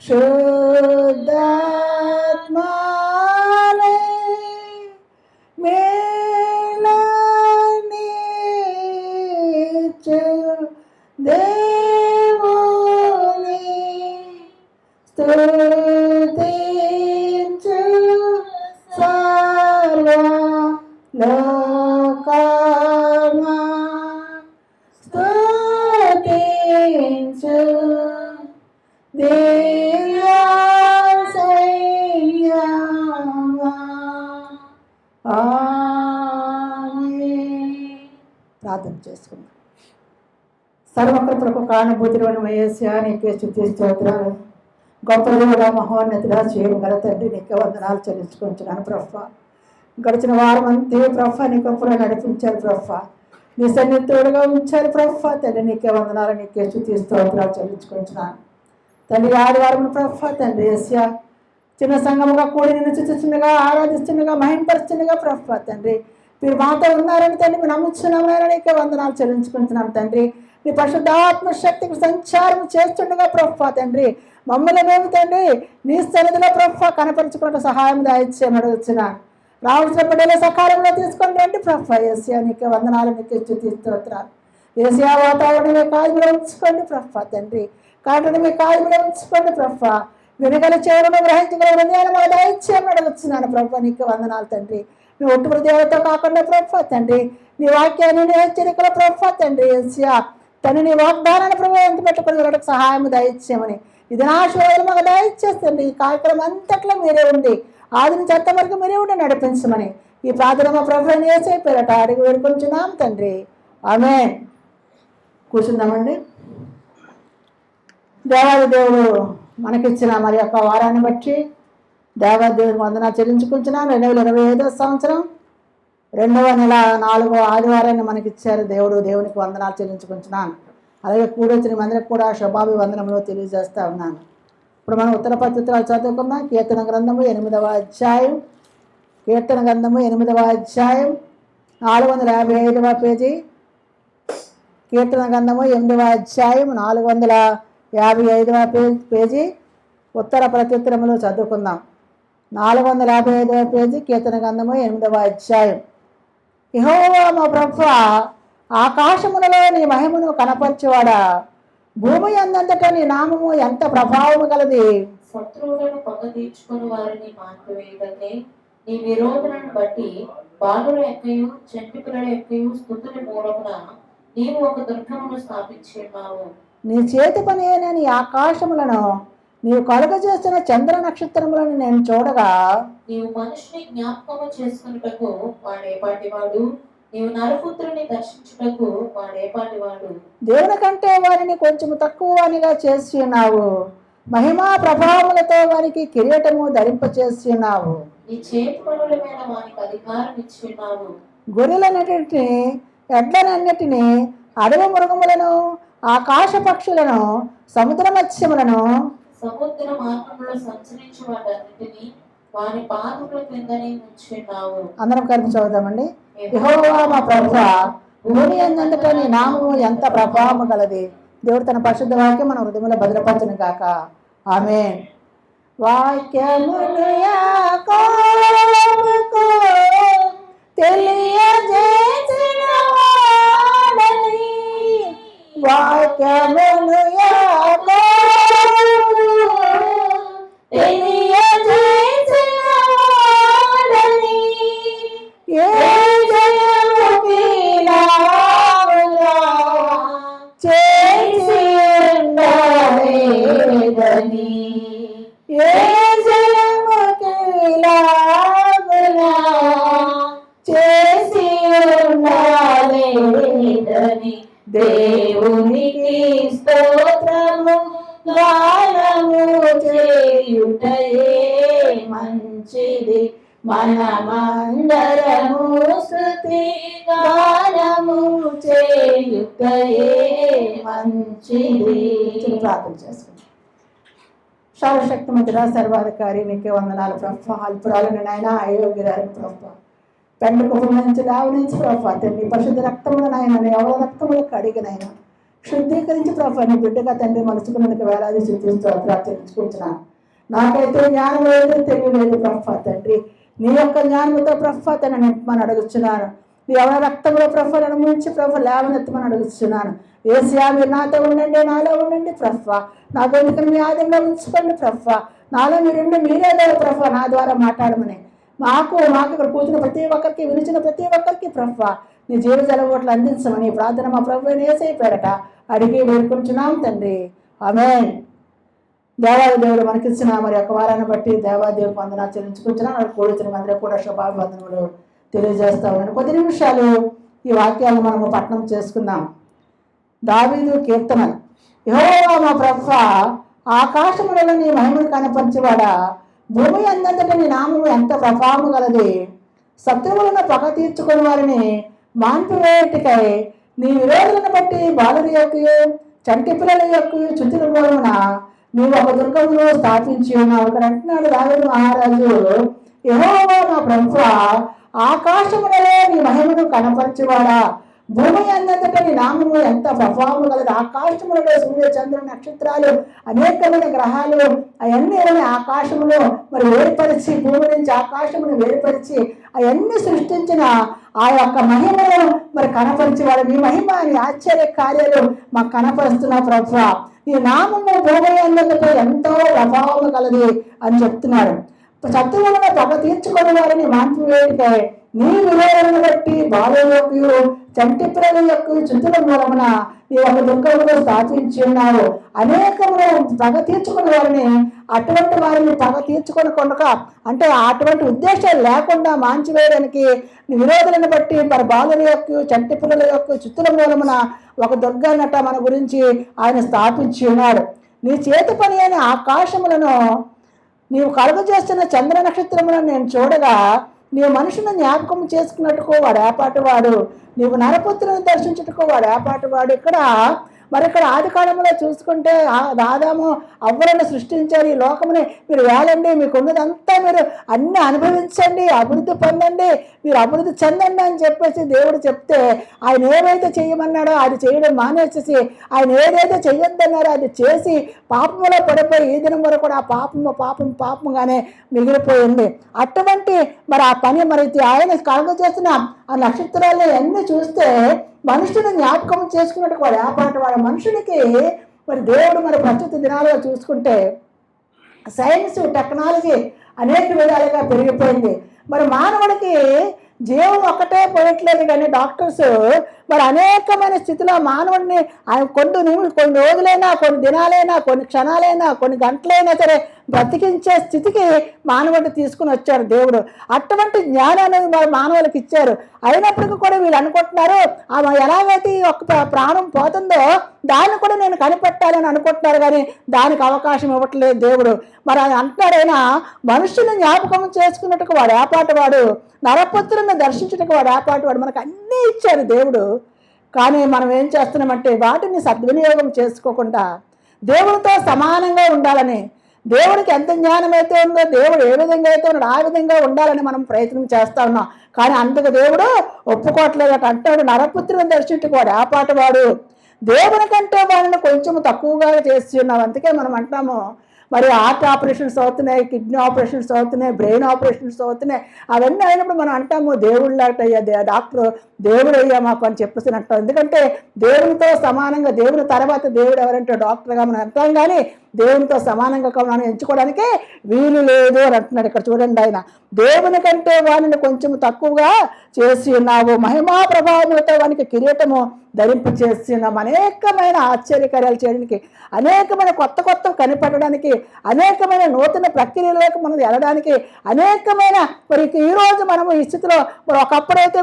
శుద్ధాత్మాలే మేళనిచ్చు దేవుని స్తుతించు సర్వ లోకమా స్తుతించు ప్రార్థన చేసుకున్నాం. సర్వకృపలకు కారణభూతులను యేసయ్యా నీకే స్తుతి స్తోత్రాలు. గొప్ప దేవుడా, మహోన్నతుడా, చేయగల తండ్రి నీకే వందనాలు చెల్లించుకుంటున్నాను ప్రభా. గడిచిన వారం అంతే ప్రభా నీ కృపలో నడిపించారు ప్రభా, నీ సన్నిహితుడుగా ఉంచారు ప్రభా. తండ్రి నీకే వందనాలు, నీకే స్తుతి స్తోత్రాలు చెల్లించుకుంటున్నాను తండ్రి. ఆదివారం ప్రభా తండ్రి యేసయ్యా చిన్న సంఘముగా కూడి నిన్ను స్తుతిస్తుండగా, ఆరాధిస్తుండగా, మహింపరుస్తుండగా ప్రభా తండ్రి మీరు మాతో ఉన్నారని తండ్రి మేము నమ్ముతున్నామని నీకే వందనాలు చెల్లించుకుంటున్నాం తండ్రి. నీ పరిశుద్ధాత్మ శక్తికి సంచారం చేస్తుండగా ప్రభా తండ్రి మమ్మల్ని మేము తండ్రి నీ సన్నిధిలో ప్రభా కనపరుచుకున్న సహాయం దాయిచ్చేయమని అడుగుతున్నాను. రావాల్సిన బిడ్డల సకాలంలో తీసుకొని రండి ప్రభా. యేసయ్యా నీకే వందనాలు, నీకే స్తుతి స్తోత్రాలు. యేసయ్యా వాతావరణం మీ కాలంలో ఉంచుకోండి ప్రభా తండ్రి, కాబట్టి మీ కాలంలో ఉంచుకోండి ప్రభా. వెనుకల చేయడం గ్రహించగల హృదయాలు మన దాయిచ్చేయమని అడుగుతున్నాను ప్రభా. నీకే వందనాలు తండ్రి. నీ ఒట్టు హృదయాలతో కాకుండా ప్రభా తండ్రి నీ వాక్యాన్ని నీ హెచ్చరికల ప్రభా తండ్రి యేసయ్యా తను నీ వాగ్దానాన్ని ప్రభావం ఎంత పెట్టుకుని వెళ్ళడానికి సహాయం దయచేయమని ఇది నా ఆశీర్వాదాలు మాకు దయచేస్తుంది. ఈ కార్యక్రమం అంతట్లో మీరే ఉండి ఆది నుంచి అంత వరకు మీరే ఉండి నడిపించమని ఈ ప్రార్థన మా ప్రభువుని యేసయ్య పేరట అడిగి వేడుకుంటున్నాం తండ్రి. ఆమేన్. కూర్చుందామండి. దేవాది దేవుడు మనకిచ్చిన మరి యొక్క వారాన్ని బట్టి దేవాది దేవునికి వందనాలు చెల్లించుకుంటున్నాను. 2025 సంవత్సరం 2వ నెల 4వ ఆదివారాన్ని మనకిచ్చారు దేవుడు. దేవునికి వందనాలు చెల్లించుకుంటున్నాను. అలాగే కూడొచ్చిన మందికి కూడా శుభాభివందనములు తెలియజేస్తూ ఉన్నాను. ఇప్పుడు మనం ఉత్తర పత్రికలు చదువుకుందాం. కీర్తన గ్రంథము 8వ అధ్యాయం, కీర్తన గ్రంథము 8వ అధ్యాయం 455వ పేజీ. కీర్తన గ్రంథము 8వ అధ్యాయం 455వ పేజీ ఉత్తర ప్రత్యుత్తరములు చదువుకుందాం. 455వ పేజీ కీర్తన గ్రంథము 8వ అధ్యాయం. యెహోవా మా ప్రభువా, ఆకాశములలో నీ మహిమను కనపరచువాడా, భూమి అందంతటా నీ నామము ఎంత ప్రభావము గలది. శత్రువులను పగ తీర్చుకుని వారిని మాన్పివేయటకే నీ విరోధులను బట్టి బాలుల యొక్కయు చెంటి పిల్లల యొక్కయు స్తుతుని మూలమున నీవు ఒక దుర్గమును స్థాపించున్నావు. నీ చేతి పని అయిన నీ ఆకాశములను నీవు కలుగజేస్తున్న చంద్ర నక్షత్రములను నేను చూడగా, నీవు మనుషుని జ్ఞాపకము చేసుకున్నటకు వాడేపాటివాడు, నీవు నరపుత్రుని దర్శించుటకు వాడేపాటివాడు. దేవుని కంటే వారిని కొంచెము తక్కువ వానిగా చేసి ఉన్నావు, మహిమా ప్రభావములతో వారికి కిరీటము ధరింపచేసి ఉన్నావు. నీ చేతి పనుల మీద వానికి అధికారం ఇచ్చి ఉన్నావు. గొర్రెలన్నిటిని, ఎడ్లనన్నిటిని, అడవి మృగములను, ఆకాశ పక్షులను, సముద్ర మత్స్యములను, సముద్ర మార్గంలో సంచరించు వాటన్నిటిని వారి పాదముల క్రిందనే ఉంచున్నావు. అందరం కలిపి చదువుదామండి. యెహోవా మా ప్రభువా, భూమి అందంతటా నీ నామము ఎంత ప్రభావము గలది. దేవుడు తన పరిశుద్ధ వాక్యం మన హృదయంలో భద్రపరచును గాక. ఆమేన్. వాక్యమును యాకోబుకు తెలియజేసిన వాడని, వాక్యమును యాకోబుకు తెలియజేసిన వాడని, ఏ జయముకి లాగుగా చేసి ఉండలేదని, ఏ జయముకి లాగుగా చేసి ఉండలేదని, దేవునికి స్తోత్రము గానము చేయుటయే మంచిది, మనమందరము స్తుతి గానము చేయుటయే మంచిది. ప్రార్థన చేసుకుంటాం. సర్వశక్తిమంతుడా, సర్వాధికారి నీకే వందనాలు ప్రభా. అల్పురాలను నాయన, అయోగ్యురాలను ప్రభా, పెండ్ల కుటుంబం నుంచి లావు నుంచి ప్రభా తండ్రి పరిశుద్ధ రక్తములు నాయన, ఎవరి రక్తములు కడిగినైనా శుద్ధీకరించి ప్రభా నీ బిడ్డగా తండ్రి మలుచుకున్నందుకు వేలాది స్తోత్రాలు చెల్లించుకుంటున్నాను. నాకైతే జ్ఞానం లేదు, తెలియలేదు ప్రభా తండ్రి. నీ యొక్క జ్ఞానంతో ప్రభా తన నింపమని అడుగుతున్నాను. నీ ఎవరి రక్తంలో ప్రభా నన్ను ముంచి ప్రభా లేవనెత్తమని అడుగుతున్నాను. ఏసియా మీరు నాతో ఉండండి, నాలో ఉండండి ప్రభా. నా గొంతుకుని మీ ఆదంలో ఉంచుకోండి ప్రభా. నాలో మీరుండి మీరే లేరు ప్రభా నా ద్వారా మాట్లాడమని. మాకు ఇక్కడ కూర్చున్న ప్రతి ఒక్కరికి, వినిచిన ప్రతి ఒక్కరికి ప్రభా నీ జీవ జలబోట్లు అందించమని ప్రార్థన మా ప్రభు యేసయ్య పేరట అడిగి వేడుకుంటున్నాం తండ్రి. ఆమేన్. దేవాది దేవుడు మనకిచ్చిన మరి యొక్క వారాన్ని బట్టి దేవాదేవుడు వందనాలు చెల్లించుకుంటున్నాను. కూర్చున్న అందరూ కూడా శుభాభివందనములు తెలియజేస్తా ఉన్నాను. కొద్ది నిమిషాలు ఈ వాక్యాలను మనము పఠనం చేసుకుందాం. దావీదు కీర్తన. యెహోవా మా ప్రభువా, ఆకాశములలో నీ మహిమను కనపరిచేవాడా, భూమి అందంతట నీ నామము ఎంత ప్రభావము గలది. శత్రువులను పగ తీర్చుకుని వారిని మాన్పివేటికై నీ విరోధులను బట్టి బాలుల యొక్కయు చంటి పిల్లల యొక్కయు చుతుల మూలమున నీవు ఒక దుర్గమును స్థాపించి ఉన్నావు. ఇక్కడ అంటున్నాడు దావీదు మహారాజు, యెహోవా మా ప్రభువా, ఆకాశములలో నీ మహిమను కనపరచువాడా, భూమి అందంతట నీ నామము ఎంత ప్రభావము గలదు. ఆకాశములలో సూర్య చంద్ర నక్షత్రాలు అనేకమైన గ్రహాలు అవన్నీ ఆకాశములో మరి వేరుపరిచి, భూమి నుంచి ఆకాశమును వేరుపరిచి అవన్నీ సృష్టించిన ఆ యొక్క మహిమను మరి కనపరిచేవాడు. నీ మహిమ, నీ ఆశ్చర్య కార్యాలు మాకు కనపరుస్తున్నా ప్రభువా. ఈ నామము భూమి అందంతట ఎంతో ప్రభావము కలది అని చెప్తున్నాడు. శత్రువులను పగ తీర్చుకుని వారిని మాన్పివేటికై నీ విరోధులను బట్టి బాలుల యొక్కయు చంటి పిల్లల యొక్క చుతుల మూలమున నీ ఒక దుర్గమును స్థాపించి ఉన్నావు. అనేకములు పగ తీర్చుకుని వారిని, అటువంటి వారిని పగ తీర్చుకొని కొనక అంటే అటువంటి ఉద్దేశాలు లేకుండా మాంచివేయడానికి నీ విరోధులను బట్టి మరి బాలుల యొక్క చంటి పిల్లల యొక్క చుతుల మూలమున ఒక దుర్గాన్నట మన గురించి ఆయన స్థాపించి ఉన్నాడు. నీ చేతి పని అయిన ఆకాశములను నీవు కలుగు చేస్తున్న చంద్ర నక్షత్రములను నేను చూడగా నీవు మనుషులను జ్ఞాపకం చేసుకున్నట్టుకో వాడు ఏపాటివాడు, నీవు నరపుత్రులను దర్శించుటకు వాడు ఏపాటివాడు. ఇక్కడ ఆది కాలంలో చూసుకుంటే ఆదాము అవ్వలను సృష్టించారు. ఈ లోకముని మీరు వేలండి, మీకు ఉన్నదంతా మీరు అన్ని అనుభవించండి, అభివృద్ధి పొందండి, మీరు అభివృద్ధి చెందండి అని చెప్పేసి దేవుడు చెప్తే ఆయన ఏదైతే చేయమన్నాడో అది చేయడం మానేసేసి ఆయన ఏదైతే చెయ్యొద్దన్నారో అది చేసి పాపములో పడిపోయి ఈ దినం వరకు కూడా పాపముగానే మిగిలిపోయింది. అటువంటి మరి ఆ పని మరి ఆయన కలుగ చేసిన ఆ నక్షత్రాలు అన్నీ చూస్తే మనుషుని జ్ఞాపకం చేసుకున్నట్టు వాడు ఏపాటి వాడు. మనుషునికి మరి దేవుడు మరి ప్రస్తుత దినాల్లో చూసుకుంటే సైన్స్ టెక్నాలజీ అనేక విధాలుగా పెరిగిపోయింది. మరి మానవుడికి జీవం ఒక్కటే పోయట్లేదు కానీ డాక్టర్స్ మరి అనేకమైన స్థితిలో మానవుడిని కొన్ని రోజులైనా, కొన్ని దినాలైనా, కొన్ని క్షణాలైనా, కొన్ని గంటలైనా సరే బ్రతికించే స్థితికి మానవుడిని తీసుకుని వచ్చారు దేవుడు. అటువంటి జ్ఞానాన్ని మానవులకు ఇచ్చారు. అయినప్పటికీ కూడా వీళ్ళు అనుకుంటున్నారు ఎలాగైతే ఒక ప్రాణం పోతుందో దాన్ని కూడా నేను కనిపెట్టాలని అనుకుంటున్నారు కానీ దానికి అవకాశం ఇవ్వట్లేదు దేవుడు. మరి అది అంటున్నాడైనా మనుషులను జ్ఞాపకం చేసుకున్నట్టుకు వాడు ఏపాటివాడు, నరపుత్రులను దర్శించుటకు వాడు ఏపాటివాడు. మనకు అన్నీ ఇచ్చారు దేవుడు. కానీ మనం ఏం చేస్తున్నామంటే వాటిని సద్వినియోగం చేసుకోకుండా దేవుడితో సమానంగా ఉండాలని, దేవుడికి ఎంత జ్ఞానం అయితే ఉందో దేవుడు ఏ విధంగా అయితే ఉన్నాడు ఆ విధంగా ఉండాలని మనం ప్రయత్నం చేస్తా ఉన్నాం. కానీ అందుకు దేవుడు ఒప్పుకోవట్లేదు. అంటాడు నరపుత్రులను దర్శించుకు వాడు ఏపాటివాడు, దేవుని కంటే వాళ్ళని కొంచెం తక్కువగా చేసి ఉన్నాం. అందుకే మనం అంటాము మరి హార్ట్ ఆపరేషన్స్ అవుతున్నాయి, కిడ్నీ ఆపరేషన్స్ అవుతున్నాయి, బ్రెయిన్ ఆపరేషన్స్ అవుతున్నాయి. అవన్నీ అయినప్పుడు మనం అంటాము దేవుళ్ళటయ్యా, డాక్టర్ దేవుడు అయ్యా మాకు అని చెప్పేసి అంటాం. ఎందుకంటే దేవునితో సమానంగా, దేవుని తర్వాత దేవుడు ఎవరంటే డాక్టర్గా మనం అంటాం. కానీ దేవునితో సమానంగా మనం ఎంచుకోవడానికి వీలు లేదు అని అంటున్నాడు. ఇక్కడ చూడండి, ఆయన దేవుని కంటే వారిని కొంచెం తక్కువగా చేసి ఉన్నావు, మహిమా ప్రభావములతో వానికి కిరీటము ధరింపు చేసి ఉన్నాం. అనేకమైన ఆశ్చర్యకార్యాలు చేయడానికి, అనేకమైన కొత్త కనిపెట్టడానికి, అనేకమైన నూతన ప్రక్రియలోకి మనం వెళ్ళడానికి, అనేకమైన మరి ఈరోజు మనము ఈ స్థితిలో మరి ఒకప్పుడైతే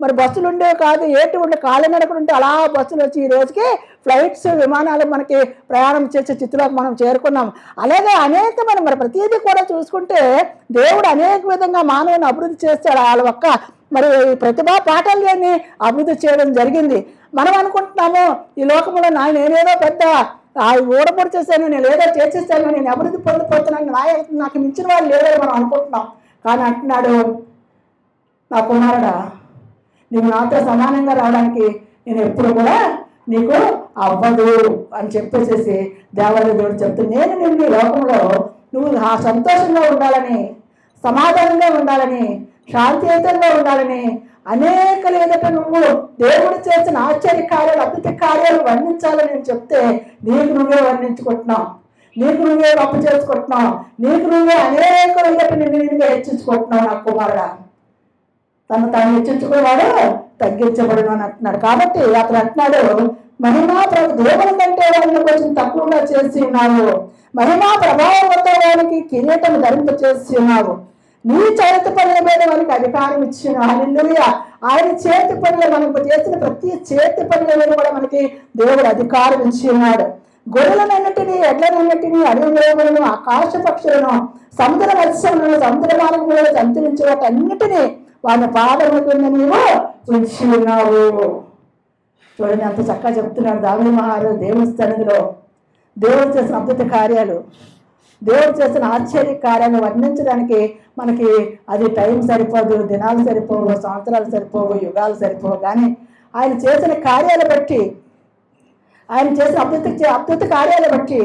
మరి బస్సులు ఉండేవి కాదు, ఏటి ఉండే కాలినడకలు ఉంటే అలా బస్సులు వచ్చి ఈ రోజుకి ఫ్లైట్స్, విమానాలు మనకి ప్రయాణం చేసే స్థితిలోకి మనం చేరుకున్నాం. అలాగే అనేకమైన మరి ప్రతిదీ కూడా చూసుకుంటే దేవుడు అనేక విధంగా మానవుని అభివృద్ధి చేస్తాడు. వాళ్ళ ఒక్క మరి ప్రతిభా పాఠాలని అభివృద్ధి చేయడం జరిగింది. మనం అనుకుంటున్నాము ఈ లోకంలో నేనేదో పెద్ద ఓడపొడి చేశాను, నేను ఏదో చేసేస్తాను, నేను అభివృద్ధి పొందిపోతున్నాను, నాకు మించిన వాళ్ళు లేదని మనం అనుకుంటున్నాం. కానీ అంటున్నాడు, నా కుమారుడా నీవు నాతో సమానంగా రావడానికి నేను ఎప్పుడు కూడా నీకు అవ్వదు అని చెప్పేసేసి దేవాలయ దేవుడు చెప్తుంది. నేను నిన్ను ఈ లోకంలో నువ్వు ఆ సంతోషంగా ఉండాలని, సమాధానంగా ఉండాలని, శాంతియుతంగా ఉండాలని, అనేక లేదట నువ్వు దేవుడు చేసిన ఆశ్చర్య కార్యాలు, అద్భుత కార్యాలు వర్ణించాలని నేను చెప్తే నీకు నువ్వే వర్ణించుకుంటున్నావు, నీకు నువ్వే అప్పు చేసుకుంటున్నావు, నీకు నువ్వే అనేక లేదట నిన్నుగా హెచ్చించుకుంటున్నావు. నా కుమారుడా, తాను హెచ్చించుకునేవాడు తగ్గించబడును అని అంటున్నాడు. కాబట్టి అతను అంటున్నాడు, మహిమా దేవుని కంటే వారిని కొంచెం తక్కువగా చేసి ఉన్నావు, మహిమా ప్రభావంతో వారికి కిరీటం ధరింప చేసి ఉన్నావు, నీ చేతి పనుల మీద మనకి అధికారం ఇచ్చిన. హల్లెలూయా. ఆయన చేతి పనులు మనకు చేసిన ప్రతి చేతి పనుల మీద కూడా మనకి దేవుడు అధికారం ఇచ్చి ఉన్నాడు. గొర్రెలనన్నిటినీ, ఎడ్లనన్నిటినీ, అడవి మృగములను, ఆకాశ పక్షులను, సముద్ర మత్స్యములను, సముద్ర మార్గములను సంచరించే వాటన్నిటినీ వారి పాదముల కింద నీవు ఉంచి ఉన్నావు. చూడండి అంత చక్కగా చెప్తున్నాడు దావీదు మహారాజు దేవుని సన్నిధిలో దేవుడు చేసిన అద్భుత కార్యాలు, దేవుడు చేసిన ఆశ్చర్య కార్యాలు వర్ణించడానికి మనకి అది టైం సరిపోదు, దినాలు సరిపోవు, సంవత్సరాలు సరిపోవు, యుగాలు సరిపోవు. కానీ ఆయన చేసిన కార్యాలు బట్టి, ఆయన చేసిన అద్భుత కార్యాలు బట్టి,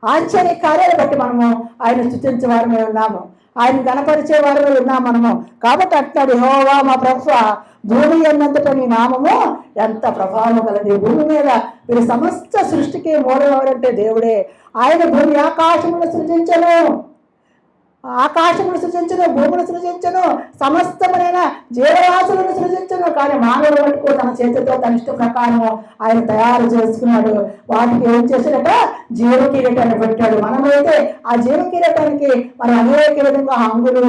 ఆశ్చర్య కార్యాలు బట్టి మనము ఆయన స్తుతించే వారమే ఉన్నాము, ఆయన గణపరిచే వారమే ఉన్నాము మనము. కాబట్టి అంటున్నాడు, యెహోవా మా ప్రభువా, భూమి అన్నంతట నీ నామము ఎంత ప్రభావం కలది. భూమి మీద మీరు సమస్త సృష్టికి మూలం ఎవరంటే దేవుడే. ఆయన భూమి ఆకాశమును సృజించను, భూమిని సృజించను, సమస్తమైన జీవరాశులను సృజించను. కానీ మానవుడు మటుకు తన చేతితో తన ఇష్ట ప్రకారం ఆయన తయారు చేసుకున్నాడు. వాటికి ఏం చేశాడట? జీవ కిరీటాన్ని పెట్టాడు. మనమైతే ఆ జీవ కిరీటానికి మనం అనేక విధంగా హంగులు,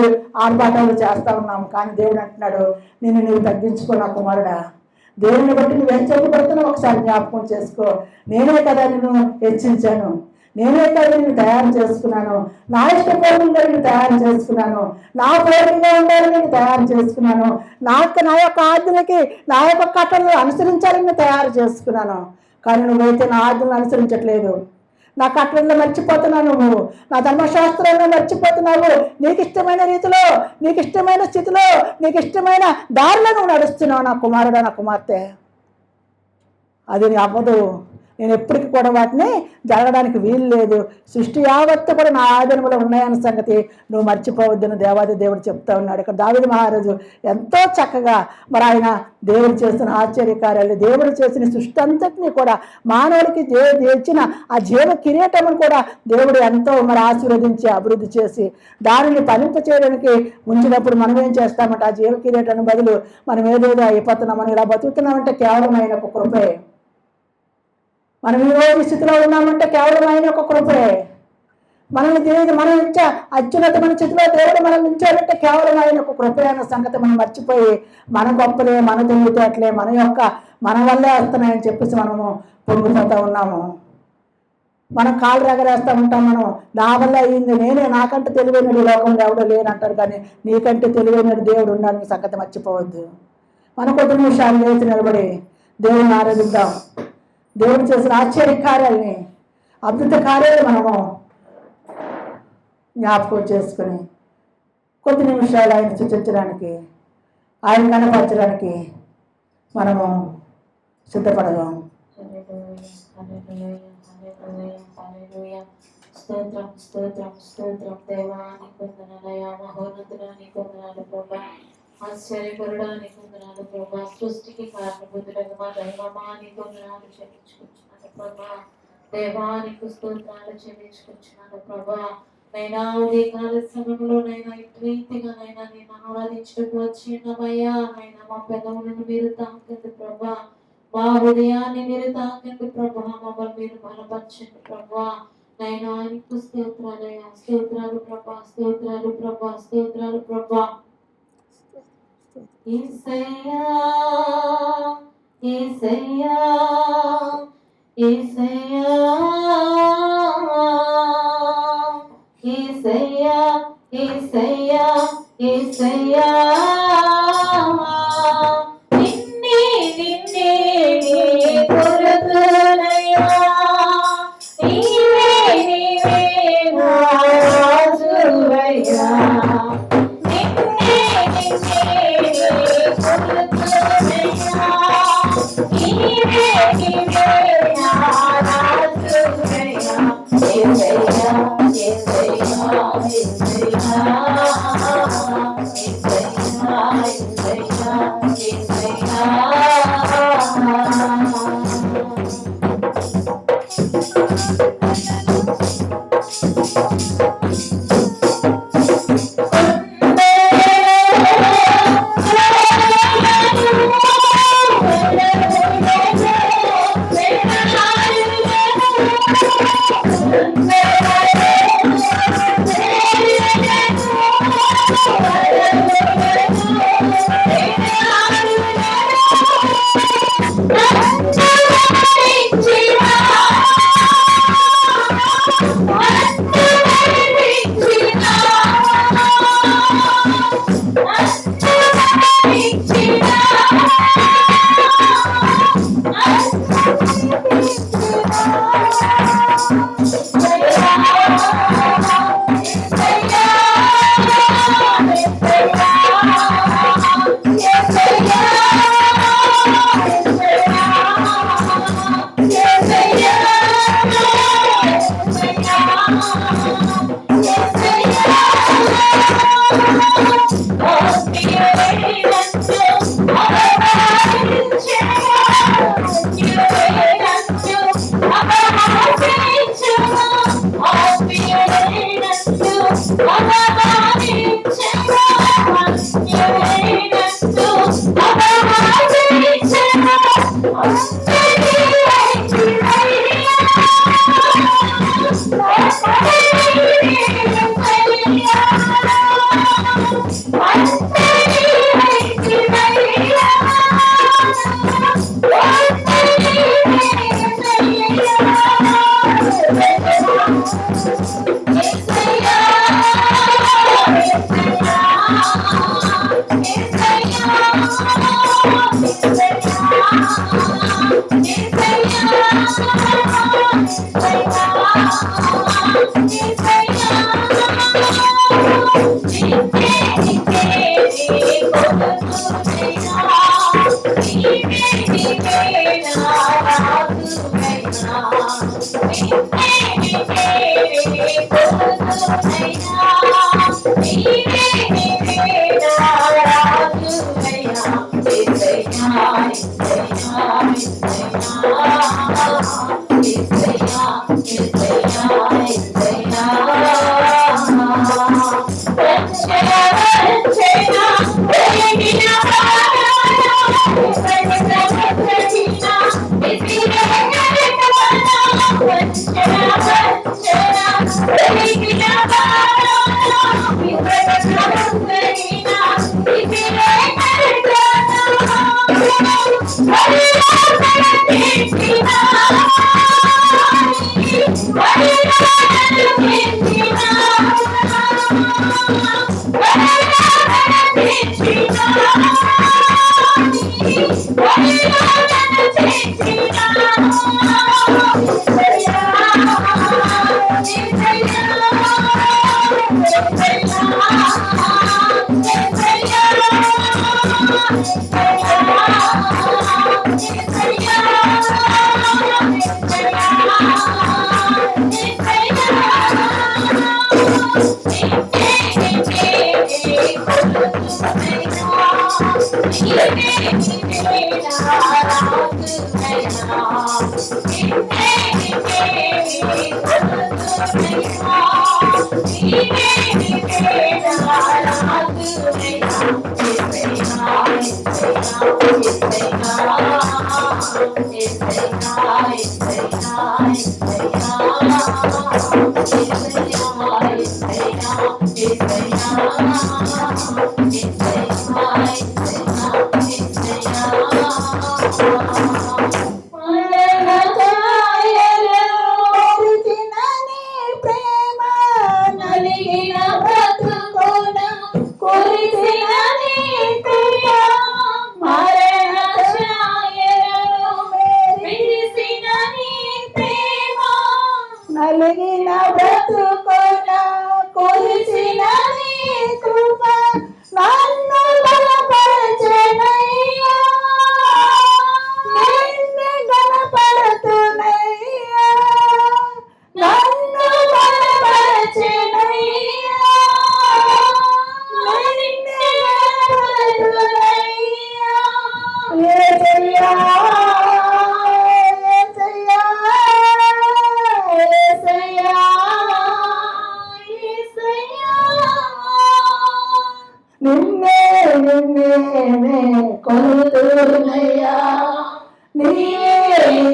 ఆర్భాటాలు చేస్తా ఉన్నాము. కానీ దేవుడు అంటున్నాడు, నువ్వు తగ్గించుకో నా కుమారుడా. దేవుని బట్టి నువ్వు ఏం చెప్పబడుతున్నావు ఒకసారి జ్ఞాపకం చేసుకో. నేనే కదా నిన్ను హెచ్చించాను, నేనే కదా నిన్ను తయారు చేసుకున్నాను, నా ఇష్టపూర్వకంగా నిన్ను తయారు చేసుకున్నాను, నా పూర్వంగా ఉండాలని నేను తయారు చేసుకున్నాను, నా యొక్క ఆజ్ఞలకి, నా యొక్క కట్టలను అనుసరించాలని తయారు చేసుకున్నాను. కానీ నువ్వైతే నా ఆజ్ఞలను అనుసరించట్లేదు, నా కట్టలను మర్చిపోతున్నావు, నువ్వు నా ధర్మశాస్త్రాలను మర్చిపోతున్నావు. నీకు ఇష్టమైన రీతిలో, నీకు ఇష్టమైన స్థితిలో, నీకు ఇష్టమైన దారిలో నువ్వు నడుస్తున్నావు నా కుమారుడా, నా కుమార్తె. అది అవ్వదు. నేను ఎప్పటికీ కూడా వాటిని జరగడానికి వీలు లేదు. సృష్టి యావత్తు కూడా నా ఆధీనంలో ఉన్నాయన్న సంగతి నువ్వు మర్చిపోవద్దని దేవాది దేవుడు చెప్తా ఉన్నాడు. ఇక్కడ దావీదు మహారాజు ఎంతో చక్కగా మరి ఆయన దేవుడు చేసిన ఆశ్చర్య కార్యాలు, దేవుడు చేసిన సృష్టి అంతటినీ కూడా మానవుడికి ఇచ్చిన ఆ జీవ కిరీటమును కూడా దేవుడు ఎంతో మరి ఆశీర్వదించి అభివృద్ధి చేసి దానిని ఫలింప చేయడానికి ఉంచినప్పుడు మనం ఏం చేస్తామంటే ఆ జీవ కిరీటానికి బదులు మనం ఏదేదో అయిపోతున్నాం, మనం ఇలా బతుకుతున్నామంటే కేవలం ఆయన ఒక కృపే. మనం ఈ రోజు స్థితిలో ఉన్నామంటే కేవలం ఆయన ఒక కృపే. మనం ఇచ్చే అత్యున్నతమైన స్థితిలో దేవుడు మనం ఉంచాడంటే కేవలం ఆయన ఒక కృపే అన్న సంగతి మనం మర్చిపోయి మన గొప్పలే, మన తెలివితేటలే, మన వల్లే వస్తున్నాయని చెప్పేసి మనము పొంగిపోతూ ఉన్నాము. మనం కాళ్ళు ఎగరేస్తూ ఉంటాం. మనం నా వల్ల అయింది, నేనే, నాకంటే తెలివైనడు లోకంలో ఎవడో లేనంటారు. కానీ నీకంటే తెలివైనడు దేవుడు ఉన్నాడని సంగతి మర్చిపోవద్దు. మన కొద్ది నిమిషాలు లేచి నిలబడి దేవుని ఆరాధిద్దాం. దేవుడు చేసిన ఆశ్చర్య కార్యాలని, అద్భుత కార్యాలు మనము జ్ఞాపకం చేసుకుని కొద్ది నిమిషాలు ఆయన సూచించడానికి, ఆయన కనపరచడానికి మనము సిద్ధపడదాం. స్తోత్రం స్తోత్రం స్తోత్రం దేవా, నీకు వందనాలయ్యా, మహోన్నతుడా నీకు వందనాలు ప్రభా, ఆశ్చర్యకరుడా నీకు వందనాలు ప్రభా, సృష్టికి కారణభూతుడగు మా దైవమా నీకు వందనాలు చెల్లించుకుంటున్నాను ప్రభా. దేవా నీకు స్తోత్రాలు చెల్లించుకుంటున్నాను ప్రభా. నైనా ఉదయకాల సమయంలోనైనా ఇటు రీతిగానైనా నేను ఆరాధించడానికి వచ్చినమయ్యా. నైనా మా పెదవులను మీరు తాకండి ప్రభా, మా హృదయాన్ని మీరు తాకండి ప్రభా, మమ్మల్ని మీరు బలపరచండి ప్రభా. నైనా నీకు స్తోత్రాలయ్యా, స్తోత్రాలు ప్రభా, స్తోత్రాలు ప్రభా, స్తోత్రాలు ప్రభా. యేసయ్యా యేసయ్యా యేసయ్యా యేసయ్యా యేసయ్యా యేసయ్యా, నిన్నే నిన్నే కొరకునయ్యా, నీవే నీవే నా రాజువయ్యా, నిన్నే నిన్నే కొరకునయ్యా, నీవే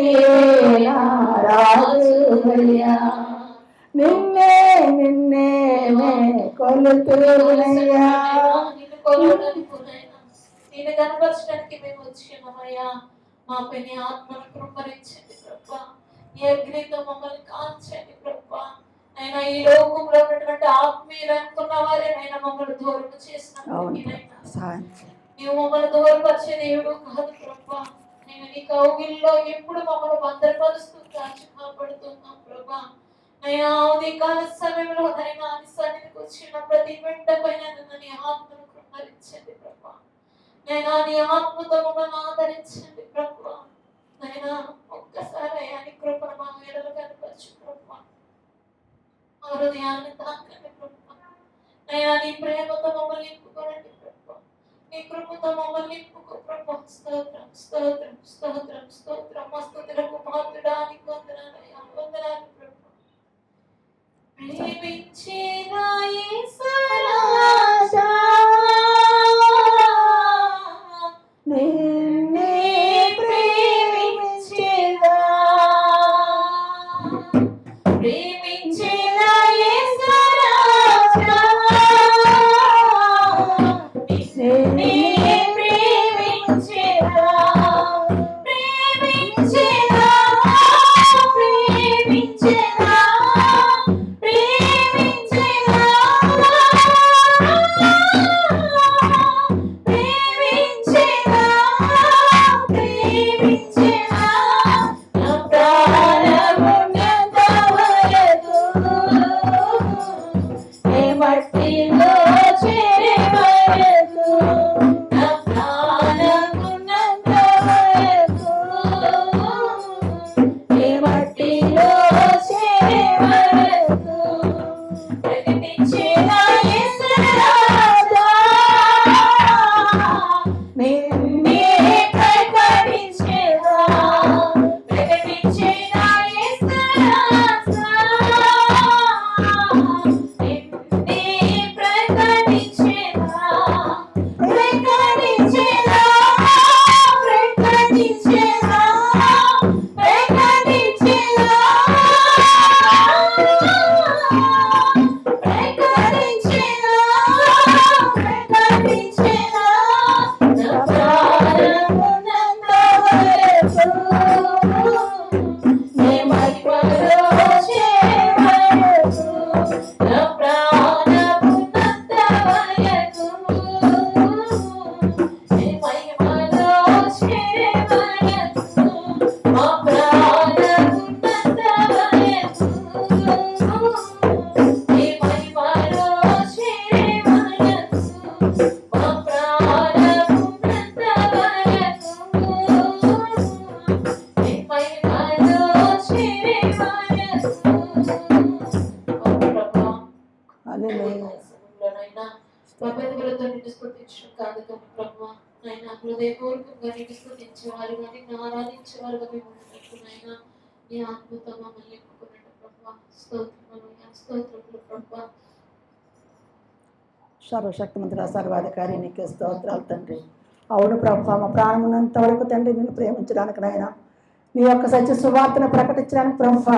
నీవేనా రాజువయ్యా, నిన్నే నిన్నే మే కొలుతునయ్యా. నిన్ను కొలవడానికి నేను కనపరచడానికి మేము వచ్చినామయ్యా. మాపై నీ ఆత్మను కృపరించండి ప్రభా, నీ అగ్నితో మమ్మల్ని కాల్చండి ప్రభా. అయినా ఈ లోకంలో ఉన్నటువంటి ఆత్మీయులు అనుకున్న వారే నైనా మమ్మల్ని దూరం చేసినప్పటికీ నీవు మమ్మల్ని దూరపరిచే దేవుడు కాదు ప్రభా. నేను నీ కౌగిల్లో ఎప్పుడు మమ్మల్ని భద్రపరుస్తూ కాచి కాపాడుతున్నాం ప్రభా. నైనా ఉదయకాల సమయంలో నైనా నీ సన్నిధికి వచ్చిన ప్రతి వెంట పైన నీ ఆత్మను కృపరించండి ప్రభా. నైనా నీ ఆత్మతో మమ్మల్ని ఆదరించండి ప్రభా. నైనా ఒక్కసారి అయ్యా నీ కృపను మా ఎడలు కనపరచు ప్రభా. మా హృదయాన్ని తాకండి ప్రభా. నైనా నీ ప్రేమతో మమ్మల్ని నింపుకోనండి ప్రభా. నీ కృపతో మమ్మల్ని నింపుకో ప్రభా. స్తోత్రం స్తోత్రం స్తోత్రం స్తోత్రం. మస్తుతులకు పాత్రుడా నీకు వందనాలయ్యా, వందనాలు ప్రభా. ప్రేమించిన యేసు రాజా, నిన్నే ప్రేమించేదా, ప్రేమించిన యేసు రాజా, నిన్నే ప్రేమించేదా, ప్రేమించేదా, ప్రేమించేదా, ప్రేమించేదా, ప్రేమించేదా, ప్రేమించేదా. నా ప్రాణమున్నంత వరకు నీ మట్టిలో చేరే వరకు, నా ప్రాణమున్నంత వరకు నీ మట్టిలో చేరే వరకు ప్రకటించిన యేసు రాజా, నిన్నే ప్రకటించేదా, ప్రకటించిన యేసు రాజా, నిన్నే ప్రకటించేదా, ప్రకటించేదా, ప్రకటించేదా, ప్రకటించేదా, ప్రకటించేదా, ప్రకటించేదా. నా ప్రాణమున్నంత వరకు నీ మహిమలో చేరే వరకు, నా ప్రాణమున్నంత వరకు నీ మహిమలో చేరే వరకు, మా ప్రాణమున్నంత వరకు నీ మహిమలో చేరే వరకు, మా ప్రాణమున్నంత వరకు నీ మహిమలో చేరే వరకు. అవును ప్రభా. హల్లెలూయా. సమయంలోనైనా ప్రబంధులతో నిన్ను స్తుతించడం కాదు కానీ ప్రభా, నైనా హృదయపూర్వకంగా నిన్ను స్తుతించేవారు కానీ నిన్ను ఆరాధించేవారుగా మేము ఉన్నట్టు నైనా నీ ఆత్మతో మమ్మల్ని నింపుకున్నట్టు ప్రభా. స్తోత్రములు స్తోత్రములు ప్రభా. సర్వశక్తిమంతుడ సర్వాధికారి నీకే స్తోత్రాలు తండ్రి. అవును ప్రభా, మా ప్రాణం ఉన్నంత వరకు తండ్రి నిన్ను ప్రేమించడానికి నాయన, నీ యొక్క సత్య సువార్తను ప్రకటించడానికి ప్రభా,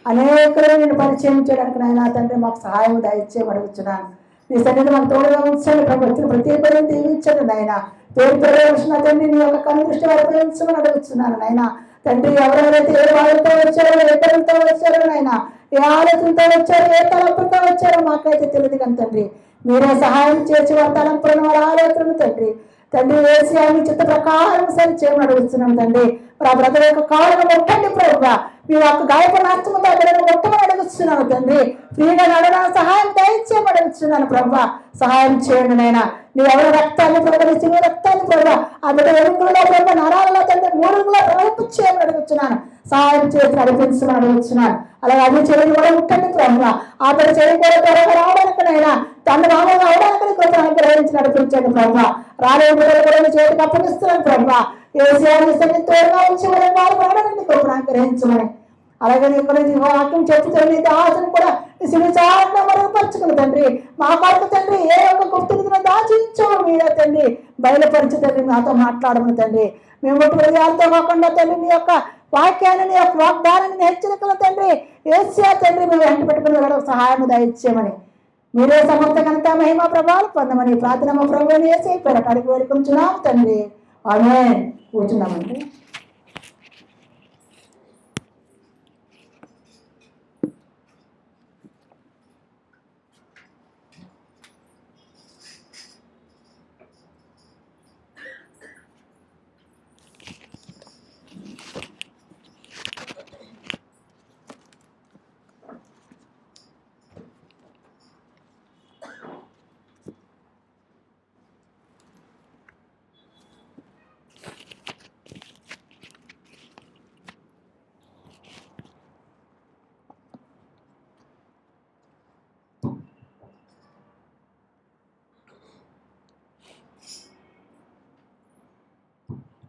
అనేకులు నిన్ను పరిచయం చేయడానికి నాయన తండ్రి మాకు సహాయం దయచేయమని అడుగుతున్నాను. నీ సన్నిధి మాకు తోడుగా ఉంచండి ప్రభు. వచ్చిన ప్రతి పేరు దీవించండి నాయన. పేరు పేరు వచ్చిన తండ్రి నీ యొక్క కన్ను దృష్టి ఉపయోగించమని అడుగుతున్నాను నాయన తండ్రి. ఎవరెవరైతే ఏ బాధలతో వచ్చారో, ఏ పిల్లలతో వచ్చారో నాయన, ఏ ఆలోచనతో వచ్చారో, ఏ తలంపులతో వచ్చారో మాకైతే తెలియదు కానీ తండ్రి మీరే సహాయం చేసి వారి తలంపులను, వారి ఆలోచనలు తండ్రి తండ్రి వేసి మీ చిత్త ప్రకారం సరి చేయమని అడుగుతున్నాం తండ్రి. ఆ బ్రదర్ యొక్క కాళ్ళను ముట్టండి ప్రభుగా, మీ యొక్క గాయపడిన హస్తముతో అతను ముట్టమని అడుగుతున్నాను తండ్రి. ఫ్రీగా నడవడానికి సహాయం దయచేయమని అడుగుతున్నాను ప్రభా. సహాయం చేయండి నాయన. నీ ఎవరి రక్తాన్ని ప్రకటించి నీ రక్తాన్ని ప్రభా ఆ బిడ్డ ఎముకల్లో ప్రభా నరాలలో తండ్రి మూడుగులో ప్రవహింపు చేయమని అడుగుతున్నాను. సహాయం చేసి నడిపించమని అడుగుతున్నాను. అలాగే అది చేయని కూడా ముట్టండి ప్రభా. ఆ బిడ్డ చేయని కూడా త్వరగా రావడానికి నైనా తను మామూలుగా అవడానికి కృపను అనుగ్రహించి నడిపించండి ప్రభా. రాలే బిడ్డలు కూడా నీ చేతికి అప్పగిస్తున్నాను ప్రభా. ఏసీఆర్ని తోడుగా ఉంచి వారి రావడానికి కృపను అనుగ్రహించమని, అలాగే నీ వాక్యం చెప్తుంది దాసుని కూడా సిరిచారణ మరుగుపరచుకుని తండ్రి మా కొరకు తండ్రి ఏ ఒక్క గుర్తును దాచించవు మీరే తండ్రి. బయలుపరిచి తండ్రి మాతో మాట్లాడమని తండ్రి. మేము హృదయాలతో కాకుండా తండ్రి నీ యొక్క వాక్యాన్ని నీ యొక్క వాగ్దానాన్ని హెచ్చరికల తండ్రి ఏసియా తండ్రి మేము వెంట పెట్టుకుని వెళ్ళడం సహాయం దయచేయమని మీరే సమర్థ ఘనత మహిమ ప్రభావాలు పొందమని ప్రార్థన ప్రభుత్వం వేసి పెరకాడికి వేడుకుంటున్నాం తండ్రి. ఆమేన్. కూర్చున్నామండి.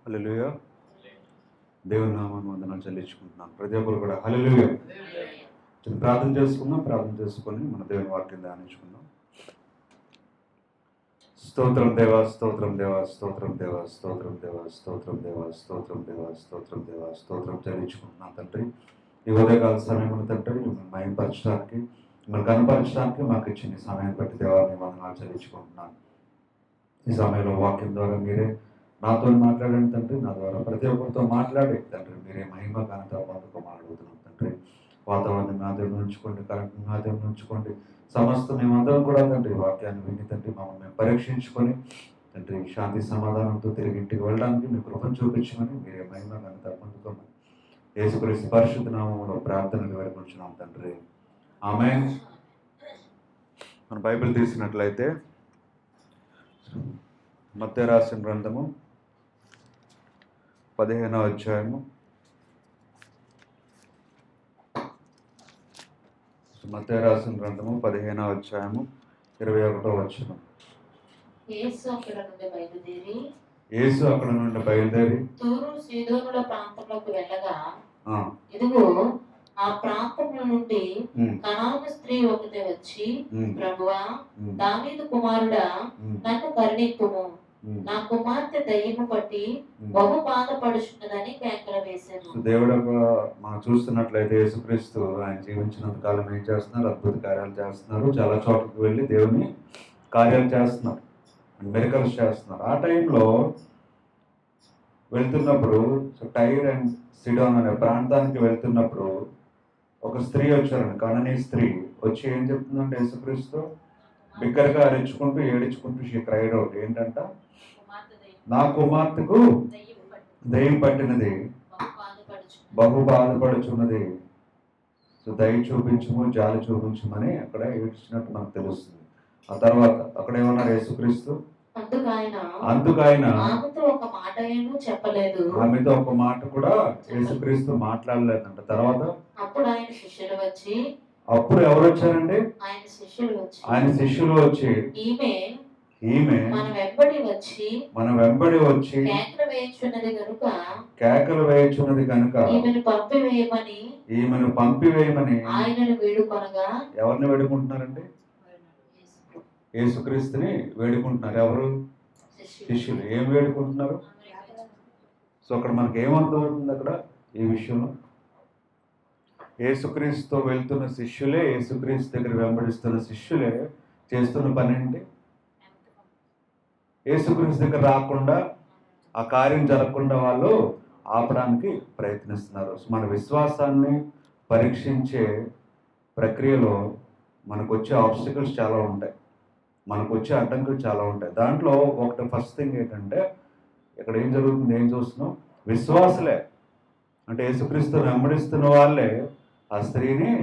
హల్లెలూయా. దేవుని నామాన్ని వందనాలు చెల్లించుకుంటున్నాను. ప్రతి ఒక్కరు కూడా హల్లెలూయా. ప్రార్థన చేసుకుందాం. ప్రార్థన చేసుకొని మన దేవుని వాక్యం ధ్యానించుకుందాం. స్తోత్రం దేవా, స్తోత్రం దేవా, స్తోత్రం దేవా, స్తోత్రం దేవా, స్తోత్రం దేవా, స్తోత్రం దేవా, స్తోత్రం దేవా, స్తోత్రం చెల్లించుకుంటున్నాను తండ్రి. ఈ ఉదయకాల సమయంలో తండ్రి మిమ్మల్ని మహిమపరచడానికి, మిమ్మల్ని కనపరచడానికి మాకు ఇచ్చిన ఈ సమయాన్ని బట్టి దేవాన్ని వందనాలు చెల్లించుకుంటున్నాను. ఈ సమయంలో వాక్యం ద్వారా మీరే నాతో మాట్లాడండి తండ్రి. నా ద్వారా ప్రతి ఒక్కరితో మాట్లాడే తండ్రి మీరే మహిమ ఘనత పొందుకోమాడుతున్నాం తండ్రి. వాతావరణం నా దేవుని ఉంచుకోండి, కరెంట్ నా దేవుని ఉంచుకోండి. సమస్త మేమందరం కూడా తండ్రి వాక్యాన్ని విని తండ్రి మమ్మల్ని మేము పరీక్షించుకొని తండ్రి శాంతి సమాధానంతో తిరిగి ఇంటికి వెళ్ళడానికి మీ కృపను చూపించమని మీరే మహిమ ఘనత పొందుకోమని యేసుక్రీస్తు పరిశుద్ధ నామములో ప్రార్థనలు వేడుకుంటున్నాం తండ్రి. ఆమేన్. మన బైబిల్ తీసినట్లయితే మత్తయి రాసిన గ్రంథము 15వ అధ్యాయము మత్తయి రాసిన గ్రంథము 15వ అధ్యాయము 21వ వచనం. యేసు అక్కడ నుండి బయలుదేరి తూరు సీదోనుల ప్రాంతంలోకి వెళ్ళగా ఇదిగో ఆ ప్రాంతంలో నుండి కనాను స్త్రీ ఒకటి వచ్చి, ప్రభువా, దావీదు కుమారుడా, నన్ను కరుణింపుము, నా కుమార్తె దయ్యము పట్టి బహు బాధపడుచున్నదని కేకలు వేశాను. దేవుడు మనం చూస్తున్నట్లయితే యేసుక్రీస్తు ఆయన జీవించినంత కాలం ఏం చేస్తున్నారు? అద్భుత కార్యాలు చేస్తున్నారు. చాలా చోట్లకు వెళ్ళి దేవుని కార్యాలు చేస్తున్నారు, మిరకల్స్ చేస్తున్నారు. ఆ టైంలో వెళ్తున్నప్పుడు టైర్ అండ్ సిడోన్ అనే ప్రాంతానికి వెళ్తున్నప్పుడు ఒక స్త్రీ వచ్చారండి, కననీ స్త్రీ వచ్చి ఏం చెప్తుందంటే యేసుక్రీస్తు బిగ్గరగా అరించుకుంటూ ఏడించుకుంటూ షీ క్రైడ్ అవుట్. ఏంటంట? నా కుమార్తెకు దయ్యం పట్టినది, బహు బాధపడుచున్నది, సో దయ చూపించము, జాలి చూపించమని అక్కడ ఏడ్చినట్టు మనకు తెలుస్తుంది. ఆ తర్వాత అక్కడ ఏమన్నారు యేసుక్రీస్తు? అందుకు ఆయన ఆమెతో ఒక మాట కూడా యేసుక్రీస్తు మాట్లాడలేదంట. తర్వాత అప్పుడు ఎవరు వచ్చారండి? ఆయన శిష్యులు వచ్చి ఈమె మన వెంబడి వచ్చి కేకలు వేయుచున్నది కనుక ఈమెను పంపివేయమని ఎవరిని వేడుకుంటున్నారండి? యేసుక్రీస్తుని వేడుకుంటున్నారు. ఎవరు? శిష్యులు. ఏం వేడుకుంటున్నారు? సో అక్కడ మనకి ఏమర్థం అవుతుంది అక్కడ ఈ విషయంలో? యేసుక్రీస్తుతో వెళ్తున్న శిష్యులే, యేసుక్రీస్తు దగ్గర వెంబడిస్తున్న శిష్యులే చేస్తున్న పని ఏంటి? యేసుక్రీస్తు దగ్గర రాకుండా, ఆ కార్యం జరగకుండా వాళ్ళు ఆపడానికి ప్రయత్నిస్తున్నారు. మన విశ్వాసాన్ని పరీక్షించే ప్రక్రియలో మనకు వచ్చే ఆబ్స్టికల్స్ చాలా ఉంటాయి, మనకు వచ్చే అడ్డంకులు చాలా ఉంటాయి. దాంట్లో ఒకటి ఫస్ట్ థింగ్ ఏంటంటే, ఇక్కడ ఏం జరుగుతుంది, ఏం చూస్తున్నాం? విశ్వాసులే అంటే యేసుక్రీస్తుని వెంబడిస్తున్న వాళ్ళే ఆ స్త్రీని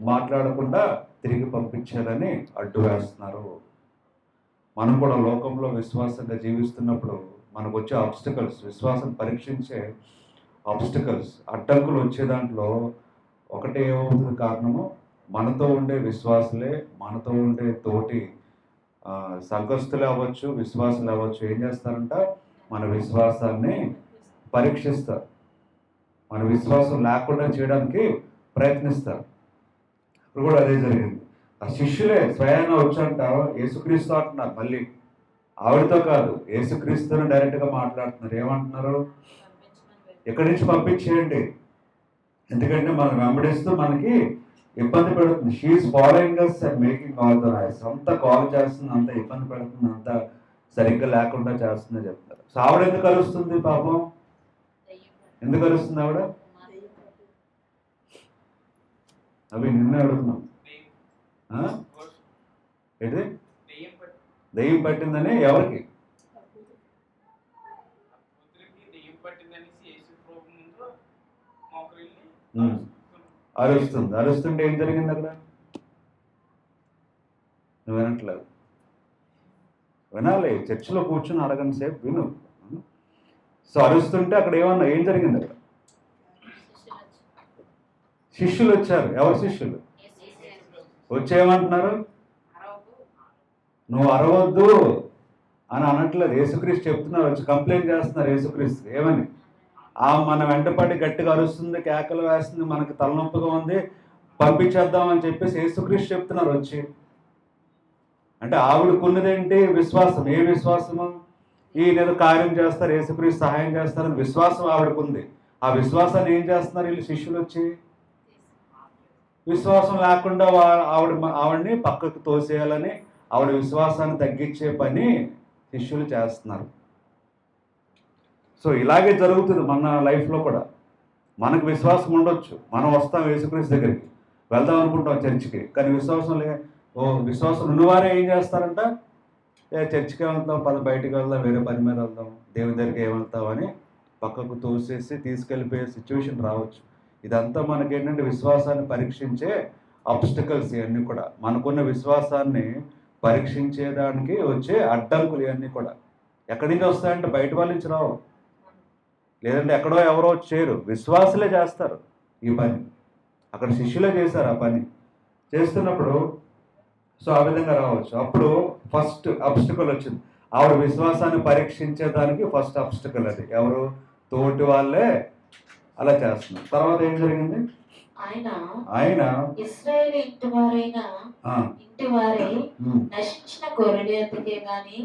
మాట్లాడకుండా తిరిగి పంపించాలని అడ్డు వేస్తున్నారు. మనం కూడా లోకంలో విశ్వాసంగా జీవిస్తున్నప్పుడు మనకు వచ్చే ఆబ్స్టికల్స్, విశ్వాసం పరీక్షించే ఆబ్స్టికల్స్, అడ్డంకులు వచ్చే దాంట్లో ఒకటే ఏమవుతుంది కారణము? మనతో ఉండే విశ్వాసులే, మనతో ఉండే తోటి సంఘస్థులే అవ్వచ్చు, విశ్వాసులు అవ్వచ్చు, ఏం చేస్తారంట? మన విశ్వాసాన్ని పరీక్షిస్తారు, మన విశ్వాసం లేకుండా చేయడానికి ప్రయత్నిస్తారు. ఇప్పుడు కూడా అదే జరిగింది. ఆ శిష్యులే స్వయాన వచ్చంట యేసుక్రీస్తు అంటున్నారు. మళ్ళీ ఆవిడతో కాదు, యేసుక్రీస్తుని డైరెక్ట్గా మాట్లాడుతున్నారు. ఏమంటున్నారు? ఎక్కడి నుంచి పంపించేయండి, ఎందుకంటే మనం వెంబడిస్తూ మనకి ఇబ్బంది పెడుతుంది. She's following us and making all the noise. అంతా కాల్ చేస్తుంది, అంత ఇబ్బంది పెడుతుంది, అంత సరిగ్గా లేకుండా చేస్తుందని చెప్తారు. సో ఆవిడ ఎందుకు అరుస్తుంది పాపం? ఎందుకు అరుస్తుంది ఆవిడ? అవి నిన్నే అడుగుతున్నాం. ఏంటి? దెయ్యం పట్టిందని ఎవరికి? అరుస్తుంది. అరుస్తుంటే ఏం జరిగింది అక్కడ? నువ్వు వినట్లేదు. వినాలి, చర్చిలో కూర్చొని అరగంట సేపు విను. సో అరుస్తుంటే అక్కడ ఏం జరిగింది అక్కడ? శిష్యులు వచ్చారు. ఎవరు శిష్యులు? వచ్చేయమంటున్నారు, నువ్వు అరవద్దు అని అనట్లేదు. యేసుక్రీస్తు చెప్తున్నారు, వచ్చి కంప్లైంట్ చేస్తున్నారు యేసుక్రీస్తు. ఏమని? మన వెంటపడి గట్టిగా అరుస్తుంది, కేకలు వేస్తుంది, మనకి తలనొప్పిగా ఉంది, పంపించేద్దామని చెప్పేసి యేసుక్రీస్తు చెప్తున్నారు వచ్చి. అంటే ఆవిడకున్నదేంటి? విశ్వాసం. ఏ విశ్వాసము? ఈయన ఏదో కార్యం చేస్తారు, యేసుక్రీస్తు సహాయం చేస్తారని విశ్వాసం ఆవిడకుంది. ఆ విశ్వాసాన్ని ఏం చేస్తున్నారు వీళ్ళు శిష్యులు వచ్చి? విశ్వాసం లేకుండా ఆవిడని పక్కకు తోసేయాలని, ఆవిడ విశ్వాసాన్ని తగ్గించే పని శిష్యులు చేస్తున్నారు. సో ఇలాగే జరుగుతుంది మన లైఫ్లో కూడా. మనకు విశ్వాసం ఉండొచ్చు, మనం వస్తాం యేసుక్రీస్తు దగ్గరికి, వెళ్దాం అనుకుంటాం చర్చికి, కానీ విశ్వాసం ఉన్నవారే ఏం చేస్తారంట? చర్చికి వెళ్తాం, బయటికి వెళ్దాం, వేరే పని మీద వెళ్దాం, దేవుని దగ్గరికి ఏమెళ్తాం అని పక్కకు తోసేసి తీసుకెళ్ళిపోయే సిచ్యువేషన్ రావచ్చు. ఇదంతా మనకేంటంటే విశ్వాసాన్ని పరీక్షించే ఆబ్స్టికల్స్. ఇవన్నీ కూడా మనకున్న విశ్వాసాన్ని పరీక్షించేదానికి వచ్చే అడ్డంకులు. ఇవన్నీ కూడా ఎక్కడి నుంచి వస్తాయంటే బయట వాళ్ళ నుంచి రావు, లేదంటే ఎక్కడో ఎవరో చేయరు, విశ్వాసులే చేస్తారు ఈ పని. అక్కడ శిష్యులే చేశారు ఆ పని. చేస్తున్నప్పుడు సో ఆ విధంగా రావచ్చు. అప్పుడు ఫస్ట్ అబ్స్టికల్ వచ్చింది. ఆవిడ విశ్వాసాన్ని పరీక్షించేదానికి ఫస్ట్ అబ్స్టికల్ అది. ఎవరు? తోటి వాళ్ళే అలా చేస్తున్నారు. తర్వాత ఏం జరిగింది? ఆయన ఇశ్రాయేలు ఇంటి వారే నశించిన గొర్రెల యొద్దకే గాని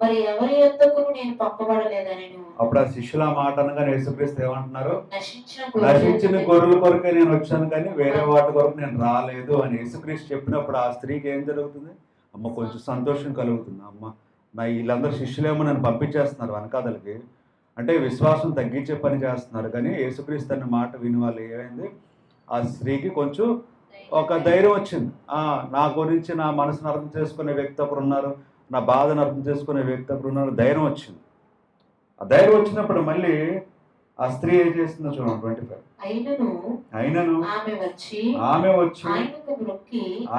మరి ఎవరి యొద్దకు నేను పంపబడలేదని. అప్పుడు ఆ శిష్యుల మాట అనగానే యేసుక్రీస్తు ఏమంటున్నారు? నశించిన గొర్రెల కొరకే నేను వచ్చాను కానీ వేరే వాటి కొరకు నేను రాలేదు అని యేసుక్రీస్తు చెప్పినప్పుడు ఆ స్త్రీకి ఏం జరుగుతుంది? అమ్మ కొంచెం సంతోషం కలుగుతుంది. అమ్మ వీళ్ళందరూ శిష్యులేమో నన్ను పంపించేస్తున్నారు వెనకాదలకి, అంటే విశ్వాసం తగ్గించే పని చేస్తున్నారు. కానీ యేసుక్రీస్తు అన్న మాట విని వాళ్ళు ఏమైంది? ఆ స్త్రీకి కొంచెం ఒక ధైర్యం వచ్చింది. నా గురించి నా మనసును అర్థం చేసుకునే వ్యక్తి ఒకరు ఉన్నారు, నా బాధను అర్థం చేసుకునే వ్యక్తి ఒకరు ఉన్నారు, ధైర్యం వచ్చింది. ఆ ధైర్యం వచ్చినప్పుడు మళ్ళీ ఆ స్త్రీ ఏం చేస్తుందో చూడండి 25. అయినను ఆమె వచ్చి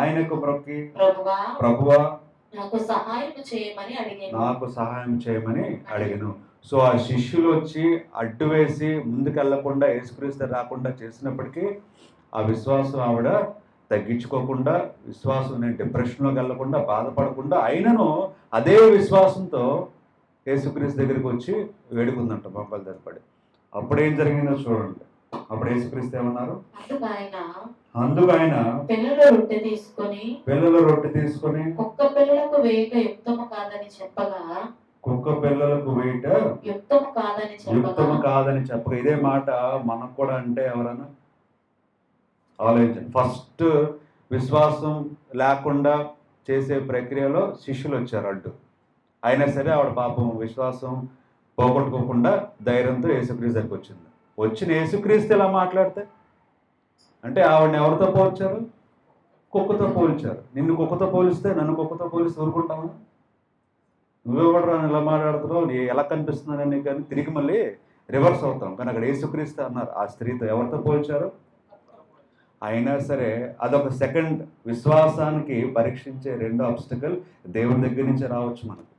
ఆయనకు మొక్కి ప్రభువా నాకు సహాయం చేయమని అడిగాను. సో ఆ శిష్యులు వచ్చి అడ్డు వేసి ముందుకెళ్లకుండా యేసుక్రీస్తు రాకుండా చేసినప్పటికీ ఆ విశ్వాసం ఆవిడ తగ్గించుకోకుండా, విశ్వాసం నేను డిప్రెషన్లోకి వెళ్లకుండా, బాధపడకుండా, అయినను అదే విశ్వాసంతో యేసుక్రీస్తు దగ్గరికి వచ్చి వేడుకుందంట మోకాళ్ళ దగ్గర పడి. అప్పుడు ఏం జరిగిందో చూడండి. అప్పుడు యేసుక్రీస్తు ఏమన్నారు? అందుకు ఆయన పిల్లల రొట్టె తీసుకొని కుక్క పిల్లలకు వేయక యుక్తము కాదని చెప్పగా ఇదే మాట మనకు కూడా అంటే ఎవరన్నా ఆలోచించండి. ఫస్ట్ విశ్వాసం లేకుండా చేసే ప్రక్రియలో శిష్యులు వచ్చారు అడ్డు. అయినా సరే ఆవిడ పాపం విశ్వాసం పోగొట్టుకోకుండా ధైర్యంతో యేసుక్రీస్తు దగ్గరికి వచ్చింది. వచ్చిన యేసుక్రీస్తు ఇలా మాట్లాడితే అంటే ఆవిడని ఎవరితో పోల్చారు? కుక్కతో పోల్చారు. నిన్ను కుక్కతో పోలిస్తే నన్ను కుక్కతో పోలిస్తే ఊరుకుంటామా? నువ్వే కూడా ఇలా మాట్లాడుతున్నావు, నీ ఎలా కనిపిస్తున్నానని కానీ తిరిగి మళ్ళీ రివర్స్ అవుతాం. కానీ అక్కడ యేసుక్రీస్తు అన్నారు ఆ స్త్రీతో ఎవరితో పోల్చారు? అయినా సరే అదొక సెకండ్ విశ్వాసానికి పరీక్షించే రెండో ఆబ్స్టికల్ దేవుని దగ్గర నుంచి రావచ్చు మనకు.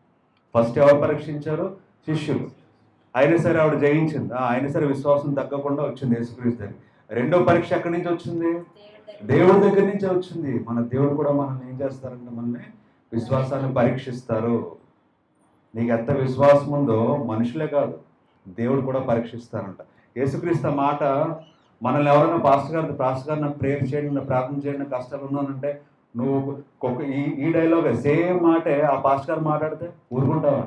ఫస్ట్ ఎవరు పరీక్షించారు? శిష్యులు. అయినా సరే ఆవిడ జయించింది. అయినా సరే విశ్వాసం తగ్గకుండా వచ్చింది యేసుక్రీస్తు దగ్గర. రెండో పరీక్ష ఎక్కడి నుంచి వచ్చింది? దేవుడి దగ్గర నుంచే వచ్చింది. మన దేవుడు కూడా మనల్ని ఏం చేస్తారంటే మనల్ని విశ్వాసాన్ని పరీక్షిస్తారు. నీకు ఎంత విశ్వాసం ఉందో మనుషులే కాదు దేవుడు కూడా పరీక్షిస్తారంట. యేసుక్రీస్తు మాట మనల్ని ఎవరైనా పాస్టర్ గారు నాకు ప్రేయర్ చేయండి, నాకు ప్రార్థన చేయండి, నాకు కష్టాలు ఉన్నానంటే నువ్వు ఈ డైలాగ్ సేమ్ మాటే ఆ పాస్టర్ గారు మాట్లాడితే ఊరుకుంటావా?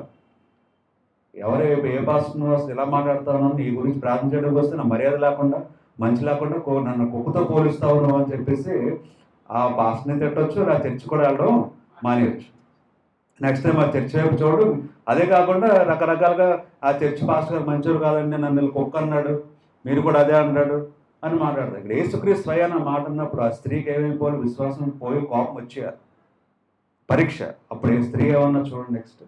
ఏ పాస్టర్ నువ్వు ఇలా మాట్లాడుతావు? నీ గురించి ప్రార్థన చేయడానికి వస్తే నా మర్యాద లేకుండా మంచి లేకుండా నన్ను కుక్కతో పోలుస్తావు నువ్వు అని చెప్పేసి ఆ పాస్టర్ని తిట్టొచ్చు, నా చర్చి కూడా వెళ్ళడం మానేయచ్చు. నెక్స్ట్ టైం ఆ చర్చి వైపు చూడు. అదే కాకుండా రకరకాలుగా ఆ చర్చి పాస్టర్ గారు మంచివారు కాదండి, నన్ను కుక్క అన్నాడు, మీరు కూడా అదే అన్నాడు అని మాట్లాడతారు. ఇక్కడ యేసుక్రీస్తు స్వయాన మాట అన్నప్పుడు ఆ స్త్రీకి ఏమైపోయి విశ్వాసం పోయి కోపం వచ్చేయాలి, పరీక్ష. అప్పుడు ఈ స్త్రీ ఏమన్నా చూడండి నెక్స్ట్,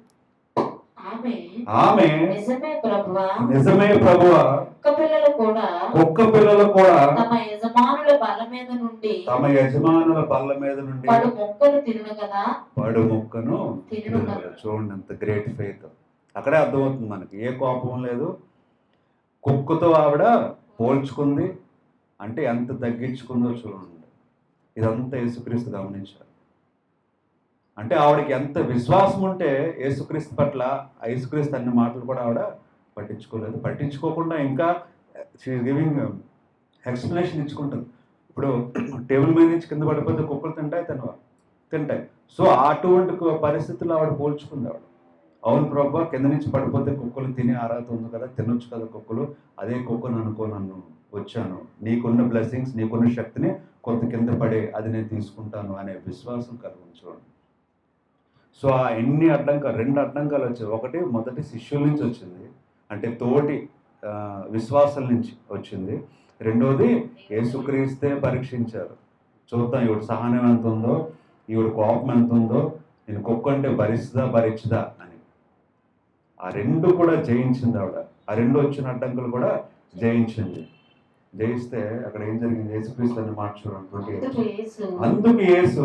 ఆమె నిజమే ప్రభువా, కుక్క పిల్లలు కూడా తమ యజమానుల బల్ల మీద నుండి పడు మొక్కను తిను కదా. చూడండి ఎంత గ్రేట్ ఫెయిత్. అక్కడే అర్థమవుతుంది మనకి, ఏ కోపం లేదు. కుక్కతో ఆవిడ పోల్చుకుంది అంటే ఎంత తగ్గించుకుందో చూడండి. ఇదంతా యేసుక్రీస్తు గమనించారు. అంటే ఆవిడకి ఎంత విశ్వాసం ఉంటే యేసుక్రీస్తు పట్ల, ఆ యేసుక్రీస్తు అన్ని మాటలు కూడా ఆవిడ పట్టించుకోలేదు. పట్టించుకోకుండా ఇంకా గివింగ్ ఎక్స్ప్లెనేషన్ ఇచ్చుకుంటుంది. ఇప్పుడు టేబుల్ మీద నుంచి కింద పడిపోతే కుక్కలు తింటాయి. సో అటువంటి పరిస్థితుల్లో ఆవిడ పోల్చుకుంది. ఆవిడ అవును ప్రభు, కింద నుంచి పడిపోతే కుక్కలు తినే అర్హత ఉంది కదా, తినొచ్చు కదా కుక్కలు, అదే కుక్కను నన్ను వచ్చాను, నీకున్న బ్లెస్సింగ్స్, నీకున్న శక్తిని కొంత కింద పడే అది నేను తీసుకుంటాను అనే విశ్వాసం కలిగించుకోండి. సో ఆ ఎన్ని రెండు అడ్డంకాలు వచ్చాయి. ఒకటి మొదటి శిష్యుల నుంచి వచ్చింది, అంటే తోటి విశ్వాసాల నుంచి వచ్చింది. రెండోది యేసుక్రీస్తే పరీక్షించారు. చూద్దాం ఈవిడ సహనం ఎంత ఉందో, ఈవిడ కోపం ఎంత ఉందో, నేను కుక్క అంటే భరించదా అని. ఆ రెండు కూడా జయించింది ఆవిడ. ఆ రెండు వచ్చిన అడ్డంకులు కూడా జయించింది. జయిస్తే అక్కడ ఏం జరిగింది, యేసుక్రీస్తు అనే మాట చూడండి. అందుకు యేసు,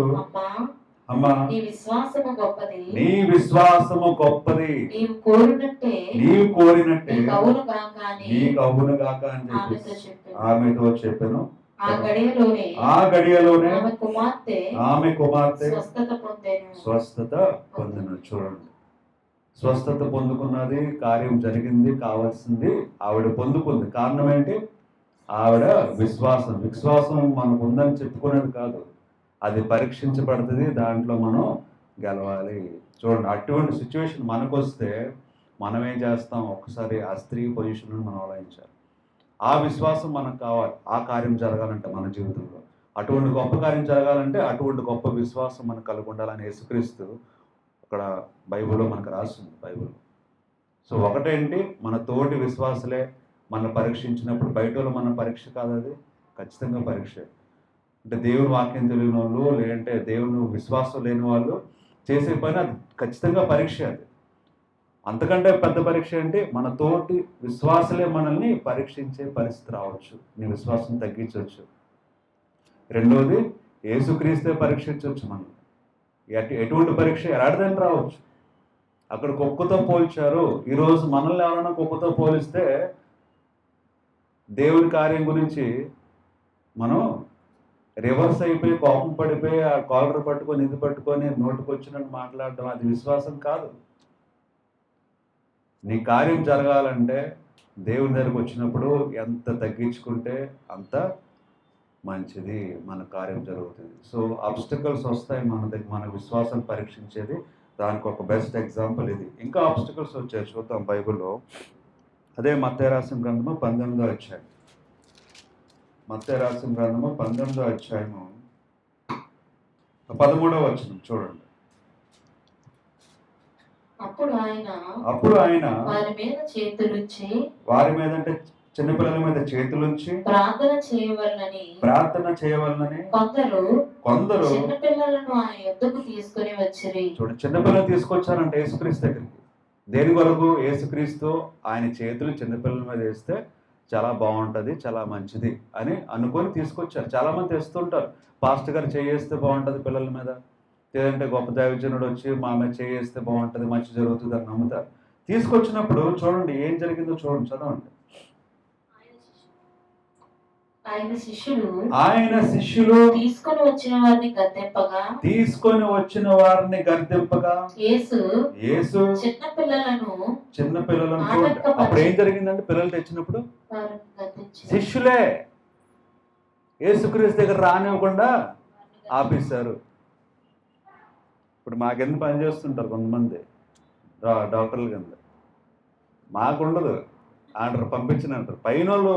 అమ్మా నీ విశ్వాసము గొప్పది, నీవు కోరినట్టే నీకు అవును గాక అని చెప్పి ఆమెతో చెప్పాను. ఆ గడియలోనే ఆమె కుమార్తె స్వస్థత పొందిన. చూడండి, స్వస్థత పొందుకున్నది, కార్యం జరిగింది, కావాల్సింది ఆవిడ పొందుకుంది. కారణం ఏంటి, ఆవిడ విశ్వాసం మనకు ఉందని చెప్పుకునేది కాదు, అది పరీక్షించబడుతుంది, దాంట్లో మనం గెలవాలి. చూడండి, అటువంటి సిచ్యువేషన్ మనకు వస్తే మనం ఏం చేస్తాం, ఒక్కసారి ఆ స్త్రీ పొజిషన్ మనం ఆలోచించాలి. ఆ విశ్వాసం మనకు కావాలి, ఆ కార్యం జరగాలంటే మన జీవితంలో. అటువంటి గొప్ప కార్యం జరగాలంటే అటువంటి గొప్ప విశ్వాసం మనకు కలిగి ఉండాలని యేసుక్రీస్తు అక్కడ బైబిల్లో మనకు రాస్తుంది. బైబిల్. సో ఒకటేంటి, మన తోటి విశ్వాసులే మన పరీక్షించినప్పుడు, బయట వాళ్ళు మన పరీక్ష కాదు, అది ఖచ్చితంగా పరీక్ష. అంటే దేవుని వాక్యం తెలియని వాళ్ళు, లేదంటే దేవుని విశ్వాసం లేని వాళ్ళు చేసే పని అది ఖచ్చితంగా పరీక్ష. అది అంతకంటే పెద్ద పరీక్ష ఏంటి, మన తోటి విశ్వాసులే మనల్ని పరీక్షించే పరిస్థితి రావచ్చు, నీ విశ్వాసం తగ్గించవచ్చు. రెండోది యేసుక్రీస్తే పరీక్షించవచ్చు మనం. ఎటువంటి పరీక్ష ఎలాంటిదని రావచ్చు. అక్కడ కుక్కతో పోల్చారు, ఈరోజు మనల్ని ఎవరైనా కుక్కతో పోలిస్తే దేవుని కార్యం గురించి మనం రివర్స్ అయిపోయి కోపం పడిపోయి ఆ కాలర్ పట్టుకొని ఇది పట్టుకొని నోటికి వచ్చినట్టు మాట్లాడడం, అది విశ్వాసం కాదు. నీ కార్యం జరగాలంటే దేవుని దగ్గరకు వచ్చినప్పుడు ఎంత తగ్గించుకుంటే అంత మంచిది, మన కార్యం జరుగుతుంది. సో ఆబ్స్టికల్స్ వస్తాయి మన దగ్గర, మన విశ్వాసం పరీక్షించేది. దానికి ఒక బెస్ట్ ఎగ్జాంపుల్ ఇది. ఇంకా ఆబ్స్టికల్స్ వచ్చాయి, చూద్దాం బైబిల్లో. అదే మత్తయి రాసిన గ్రంథము 18వ అధ్యాయం. మత్తయి రాసిన గ్రంథము 18వ అధ్యాయము 13వ వచనం చూడండి. అప్పుడు ఆయన వారి మీద అంటే చిన్నపిల్లల మీద చేతులుంచి ప్రార్థన చేయవలనని కొందరు చిన్నపిల్లలను ఆయన యొద్దకు తీసుకొని వచ్చిరి. చూడండి, చిన్నపిల్లలు తీసుకొచ్చారంటే యేసుక్రీస్తు దగ్గరికి. దేని కొరకు? యేసుక్రీస్తు ఆయన చేతులు చిన్నపిల్లల మీద వేస్తే చాలా బాగుంటుంది, చాలా మంచిది అని అనుకొని తీసుకొచ్చారు. చాలామంది తెస్తుంటారు, పాస్టర్ గారు చేయేస్తే బాగుంటుంది పిల్లల మీద, లేదంటే గొప్ప దైవజనుడు వచ్చి మా మీద చేయేస్తే బాగుంటుంది, మంచి జరుగుతుంది అని నమ్ముతారు. తీసుకొచ్చినప్పుడు చూడండి ఏం జరిగిందో చూడండి, చదవండి. ఆయన శిష్యులు తీసుకొని వచ్చిన వారిని గద్దింపగా యేసు చిన్నపిల్లలను అప్పుడు ఏం జరిగిందంటే, పిల్లలు తెచ్చినప్పుడు శిష్యులే యేసుక్రీస్తు దగ్గర రానివ్వకుండా ఆపేశారు. ఇప్పుడు మాకెందుకు పని చేస్తుంటారు కొంతమంది డాక్టర్ల కింద, మాకుండదు, ఆర్డర్ పంపించిన అంటారు, పైన వాళ్ళు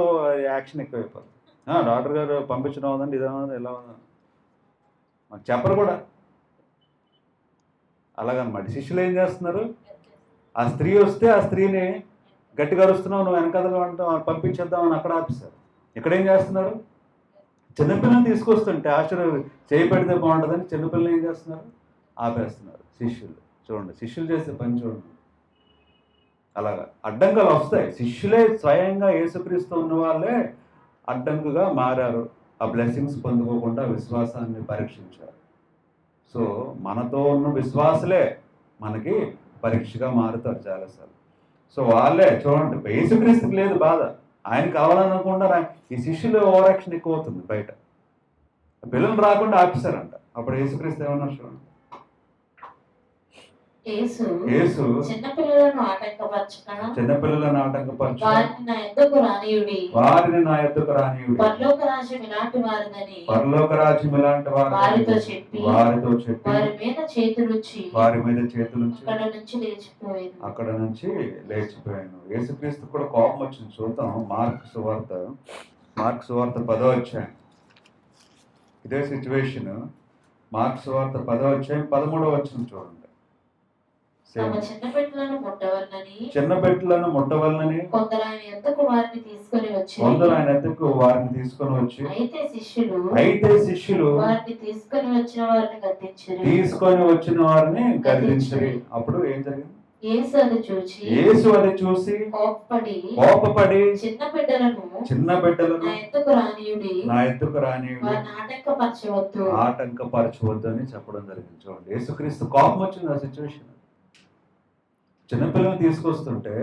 యాక్షన్ ఎక్కువైపోతుంది. డాక్టర్ గారు పంపించడం అవుదండి, ఇదే ఉందండి, ఇలా ఉందండి, మాకు చెప్పరు కూడా. అలాగనమాట. శిష్యులు ఏం చేస్తున్నారు, ఆ స్త్రీ వస్తే ఆ స్త్రీని గట్టిగా అరుస్తున్నావు, నువ్వు వెనకదలు అంటావు, పంపించేద్దామని అక్కడ ఆపిస్తారు. ఇక్కడ ఏం చేస్తున్నారు, చిన్నపిల్లల్ని తీసుకొస్తుంటే ఆశ్చర్య చేయి పెడితే బాగుంటుందని చిన్నపిల్లలు ఏం చేస్తున్నారు, ఆపేస్తున్నారు. శిష్యులు చూడండి, శిష్యులు చేసే పని చూడండి. అలాగా అడ్డంకులు వస్తాయి. శిష్యులే స్వయంగా యేసుక్రీస్తు ఉన్న వాళ్ళే అడ్డంకుగా మారారు, ఆ బ్లెస్సింగ్స్ పొందుకోకుండా విశ్వాసాన్ని పరీక్షించారు. సో మనతో ఉన్న విశ్వాసులే మనకి పరీక్షగా మారుతారు చాలాసార్లు. సో వాళ్ళే చూడండి, యేసుక్రీస్తుకి లేదు బాధ, ఆయన కావాలనుకుండా ఈ శిష్యులు ఓవరాక్షన్ ఎక్కువ అవుతుంది బయట. పిల్లలు రాకుండా ఆపేశారంట. అప్పుడు యేసుక్రీస్తు ఏమన్నారు చూడండి, యేసు చిన్నపిల్లలను ఆటంకపరచక చిన్నపిల్లలను ఆటంకపరచు, వారిని నా యొద్దకు రానియుడి, వారిని నా యొద్దకు రానియుడి, పరలోక రాజ్యం ఇలాంటి వారిదని పరలోక రాజ్యం ఇలాంటి వారితో చెప్పి వారి మీద చేతులుంచి అక్కడ నుంచి లేచిపోయాను. యేసుక్రీస్తు కూడా కోపం వచ్చింది. చూద్దాం మార్కు సువార్త 10వ అధ్యాయం. ఇదే సిచ్యువేషన్. మార్కు సువార్త 10వ అధ్యాయం 13వ వచనం చూడండి. చిన్న బిడ్డలను ముట్టవలనని కొందరు ఆయన యొద్దకు వారిని తీసుకొని వచ్చి అయితే శిష్యులు వారిని తీసుకొని వచ్చిన వారిని గద్దించిరి. అప్పుడు ఏం జరిగింది, యేసు అది చూసి కోపపడి చిన్న బిడ్డలను నా ఎత్తుకు రానియుడి, ఆటంకపరచవద్దు అని చెప్పడం జరిగింది. చూడండి, యేసుక్రీస్తు కోపం వచ్చింది ఆ సిచ్యువేషన్. చిన్నపిల్లలు తీసుకొస్తుంటే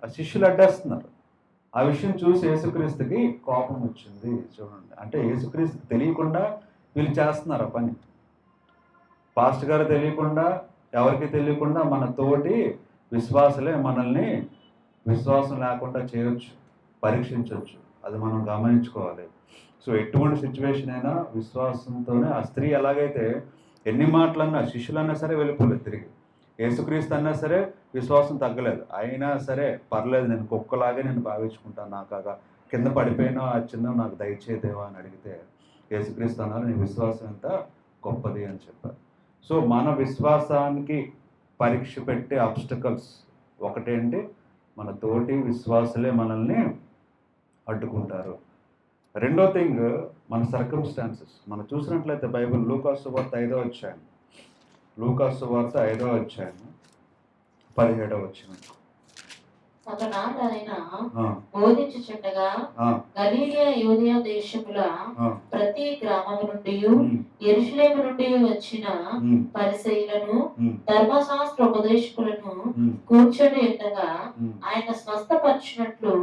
ఆ శిష్యులు అడ్డేస్తున్నారు. ఆ విషయం చూసి యేసుక్రీస్తుకి కోపం వచ్చింది. చూడండి, అంటే యేసుక్రీస్తుకి తెలియకుండా వీళ్ళు చేస్తున్నారు ఆ పని. పాస్టర్ గారు తెలియకుండా, ఎవరికి తెలియకుండా మన తోటి విశ్వాసులే మనల్ని విశ్వాసం లేకుండా చేయొచ్చు, పరీక్షించవచ్చు. అది మనం గమనించుకోవాలి. సో ఎటువంటి సిచ్యువేషన్ అయినా విశ్వాసంతోనే. ఆ స్త్రీ ఎలాగైతే ఎన్ని మాటలన్నా, శిష్యులన్నా సరే వెళ్ళిపోలేదు తిరిగి. యేసుక్రీస్తు అన్నా సరే విశ్వాసం తగ్గలేదు. అయినా సరే పర్లేదు, నేను కుక్కలాగే నేను భావించుకుంటాను, నాకు కింద పడిపోయినా ఆ చిన్న నాకు దయచేదేవా అని అడిగితే యేసుక్రీస్తు అన్నారు, నీ విశ్వాసం ఎంత గొప్పది అని చెప్పారు. సో మన విశ్వాసానికి పరీక్ష పెట్టే ఆబ్స్టకల్స్ ఒకటేంటి, మన తోటి విశ్వాసులే మనల్ని అడ్డుకుంటారు. రెండో థింగ్, మన సర్కమ్స్టాన్సెస్. మనం చూసినట్లయితే బైబిల్ లూకాసు సువార్త 5వ అధ్యాయం, లూకాసు సువార్త 5వ అధ్యాయం 17వ వచనం. ఒకనాడు ఆయన బోధించుచుండగా గలిలయ యూదయ దేశముల ప్రతి గ్రామము నుండి యెరూషలేము నుండి వచ్చిన పరిసయ్యులను ధర్మశాస్త్ర ఉపదేశకులను కూర్చొని ఉండగా ఆయన స్వస్థపరిచినట్లు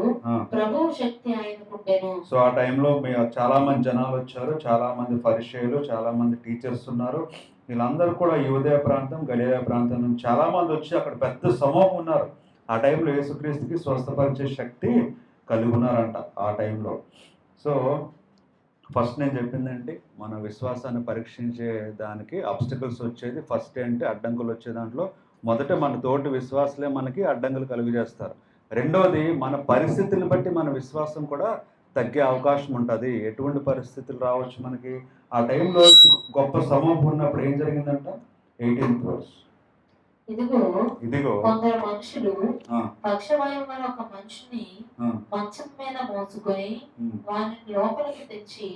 ప్రభువు శక్తి ఆయనకుండెను. సో ఆ టైంలో చాలా మంది జనాలు వచ్చారు, చాలా మంది పరిసయ్యులు, చాలా మంది టీచర్స్ ఉన్నారు. వీళ్ళందరూ కూడా యూదయ ప్రాంతం, గలిలయ ప్రాంతం నుంచి చాలా మంది వచ్చి అక్కడ పెద్ద సమూహం ఉన్నారు. ఆ టైంలో యేసుక్రీస్తుకి స్వస్థపరిచే శక్తి కలిగి ఉన్నారంట ఆ టైంలో. సో ఫస్ట్ నేను చెప్పిందేంటి, మన విశ్వాసాన్ని పరీక్షించే దానికి ఆబ్స్టికల్స్ వచ్చేది ఫస్ట్ ఏంటి, అడ్డంకులు వచ్చే దాంట్లో మొదట మన తోటి విశ్వాసులే మనకి అడ్డంకులు కలుగజేస్తారు. రెండవది, మన పరిస్థితులను బట్టి మన విశ్వాసం కూడా తగ్గే అవకాశం ఉంటుంది. ఎటువంటి పరిస్థితులు రావచ్చు మనకి. ఆ టైంలో గొప్ప సమూహం ఉన్నప్పుడు ఏం జరిగిందంట, 18th verse. ఇదిగో కొందరు మనుషులు పక్షవాయువు గల ఒక మనిషిని మంచం మీద మోసుకొని వారిని లోపలికి తెచ్చి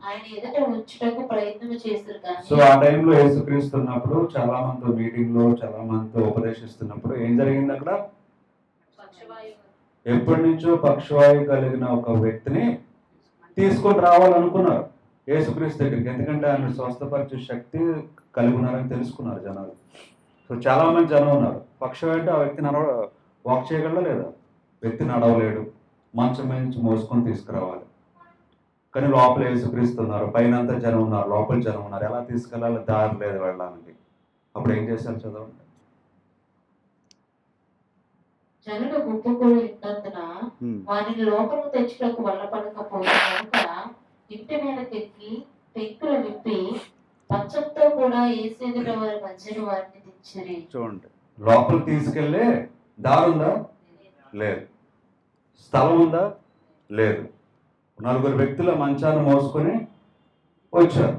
ఆయన ఎదుట ఉంచుటకు ప్రయత్నం చేశారు. సో ఆ టైంలో యేసుక్రీస్తున్నప్పుడు చాలా మంది మీటింగ్ లో, చాలా మంది ఉపదేశిస్తున్నప్పుడు ఏం జరిగింది అక్కడ, ఎప్పటి నుంచో పక్షవాయువు కలిగిన ఒక వ్యక్తిని తీసుకొని రావాలనుకున్నారు యేసుక్రీస్తు దగ్గరికి. ఎందుకంటే ఆయన స్వస్థపరిచే శక్తి కలిగి ఉన్నారని తెలుసుకున్నారు జనాలు. సో చాలా మంది జనం ఉన్నారు. పక్షవాయువు అంటే ఆ వ్యక్తి వాక్ చేయగలడా లేదా, వ్యక్తి నడవలేడు, మంచం మీద నుంచి మోసుకొని తీసుకురావాలి. కానీ లోపల యేసుక్రీస్తున్నారు, పైన అంతా జనం ఉన్నారు, లోపల జనం ఉన్నారు, ఎలా తీసుకెళ్ళాలి, దారి లేదు వెళ్ళడానికి. అప్పుడు ఏం చేశారు చదవండి. జనులు గుంపుకూడి ఉన్నందున వారిని లోపలికి తెచ్చుటకు వల్లపడకపోయిన కనుక ఇంటి మీదకెక్కి పెంకులు విప్పి పచ్చంతో కూడా ఏసేదుల వారి మధ్యలో వారిని తెచ్చిరి. చూడండి, లోపల తీసుకెళ్లే దారి ఉందా, లేదు. స్థలం ఉందా, లేదు. నలుగురు వ్యక్తుల మంచాన్ని మోసుకొని వచ్చారు.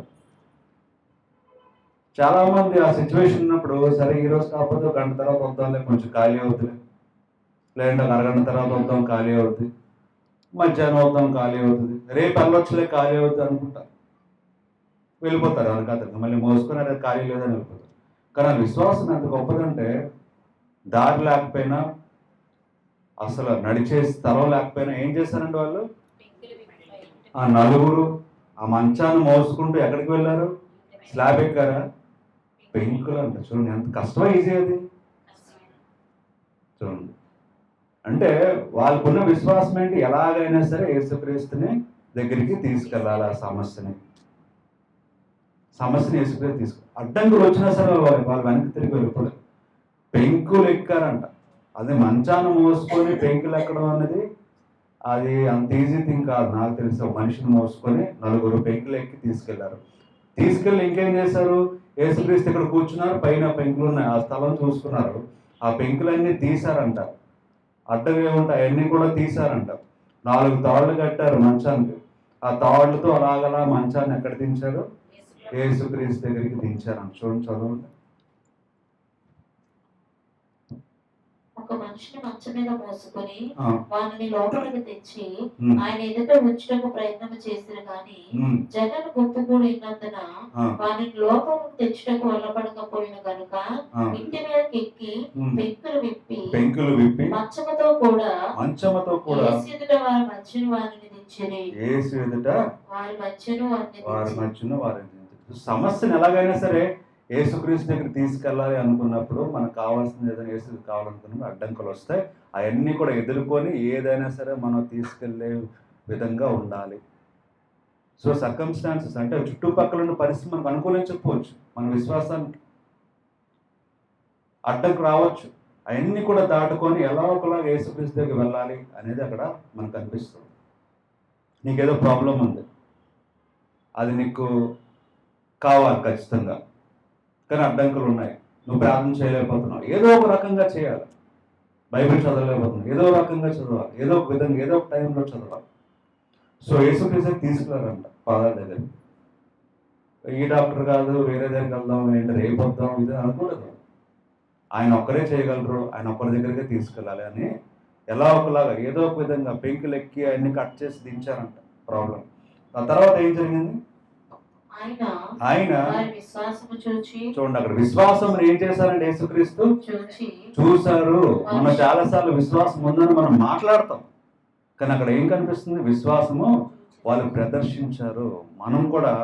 చాలామంది ఆ సిచ్యువేషన్ ఉన్నప్పుడు సరే ఈరోజు కాకపోతే ఒక గంట తర్వాత వద్దాంలే, కొంచెం ఖాళీ అవుతుంది, లేదంటే ఒక అరగంట తర్వాత వద్దాం ఖాళీ అవుతుంది, మధ్యాహ్నం వద్దాం ఖాళీ అవుతుంది, రేపు వెళ్ళొచ్చులే ఖాళీ అవుతుంది అనుకుంటా వెళ్ళిపోతారు. అనకాతంగా మళ్ళీ మోసుకొని అనేది ఖాళీ లేదని వెళ్ళిపోతారు. కానీ ఆ విశ్వాసం ఎంత గొప్పదంటే దారి లేకపోయినా, అసలు నడిచే స్థలం లేకపోయినా ఏం చేశారండి వాళ్ళు? ఆ నలుగురు ఆ మంచాన్ని మోసుకుంటూ ఎక్కడికి వెళ్ళారు? స్లాబ్ ఎక్కారా? పెంకులు అంట. చూడండి ఎంత కష్టమో ఈజీ అది. చూడండి అంటే వాళ్ళకున్న విశ్వాసం ఏంటి? ఎలాగైనా సరే యేసుక్రీస్తుని దగ్గరికి తీసుకెళ్ళాలి. ఆ సమస్యని యేసుక్రీస్తు అడ్డంకులు వచ్చినా సరే వాళ్ళు వెనక్కి తిరిగి వెళ్ళిపోలేదు. పెంకులు ఎక్కారంట. అది మంచాన్ని మోసుకొని పెంకులు ఎక్కడం అనేది అది అంత ఈజీ థింగ్ కాదు. నాకు తెలిసి ఒక మనిషిని మోసుకొని నలుగురు పెంకులు ఎక్కి తీసుకెళ్ళి ఇంకేం చేశారు? యేసుక్రీస్తు ఇక్కడ కూర్చున్నారు, పైన పెంకులు ఉన్నాయి, ఆ స్థలం చూసుకున్నారు, ఆ పెంకులన్నీ తీశారంట. అడ్డం ఏముంటాయి అవన్నీ కూడా తీశారంట. 4 తాళ్ళు కట్టారు మంచానికి. ఆ తాళ్ళతో అలాగలా మంచాన్ని ఎక్కడ దించారు? యేసుక్రీస్తు దగ్గరికి దించారంట. చూడండి, చదవండి. ఒక మనిషిని మంచం మీద మోసుకొని వారిని లోపలికి తెచ్చి ఆయన ఎదుట ఉంచడానికి ప్రయత్నం చేసిరు కానీ జగన్ గుంపుకూడి ఉన్నందున వారిని లోపలికి తెచ్చుటకు వల్లపడకపోయిన కనుక ఇంటి మీదకి ఎక్కి పెంకులు విప్పి మంచముతో కూడా యేసు ఎదుట వారి మధ్యను వారిని దించిరి. యేసు ఎదుట వారి మధ్యను వారిని సమస్యను ఎలాగైనా సరే యేసుక్రీస్తు దగ్గర తీసుకెళ్ళాలి అనుకున్నప్పుడు మనకు కావాల్సింది ఏదైనా యేసుకు కావాలనుకున్నప్పుడు అడ్డంకులు వస్తాయి. అవన్నీ కూడా ఎదుర్కొని ఏదైనా సరే మనం తీసుకెళ్లే విధంగా ఉండాలి. సో సర్కమ్స్టాన్సెస్ అంటే చుట్టుపక్కల ఉన్న పరిస్థితి మనకు అనుకూలించకపోవచ్చు, మన విశ్వాసానికి అడ్డంకు రావచ్చు. అవన్నీ కూడా దాటుకొని ఎలా ఒకలాగా యేసుక్రీస్తు దగ్గరికి వెళ్ళాలి అనేది అక్కడ మనకు అనిపిస్తుంది. నీకేదో ప్రాబ్లం ఉంది, అది నీకు కావాలి ఖచ్చితంగా, కానీ అడ్డంకులు ఉన్నాయి, నువ్వు ప్రార్థన చేయలేకపోతున్నావు, ఏదో ఒక రకంగా చేయాలి. బైబిల్ చదవలేకపోతున్నావు, ఏదో రకంగా చదవాలి, ఏదో ఒక విధంగా ఏదో ఒక టైంలో చదవాలి. సో యేసుక్రీస్తు తీసుకున్నారంట పాదాల దగ్గర. ఈ డాక్టర్ కాదు, వేరే దగ్గరికి వెళ్దాం, ఏంటి రేపు వద్దాం, ఇది అనకూడదు. ఆయన ఒక్కరే చేయగలరు, ఆయన ఒక్కరి దగ్గరికే తీసుకెళ్ళాలి అని ఎలా ఒకలాగా ఏదో ఒక విధంగా పెంకులు ఎక్కి ఆయన్ని కట్ చేసి దించారంట. ప్రాబ్లం. ఆ తర్వాత ఏం జరిగింది? ఆయన చూడండి, అక్కడ విశ్వాసం ఏం చేశారంటే యేసుక్రీస్తు చూశారు. మనం చాలాసార్లు విశ్వాసం ఉందని మనం మాట్లాడతాం, కానీ అక్కడ ఏం కనిపిస్తుంది? విశ్వాసము వాళ్ళు ప్రదర్శించారు. మనం కూడా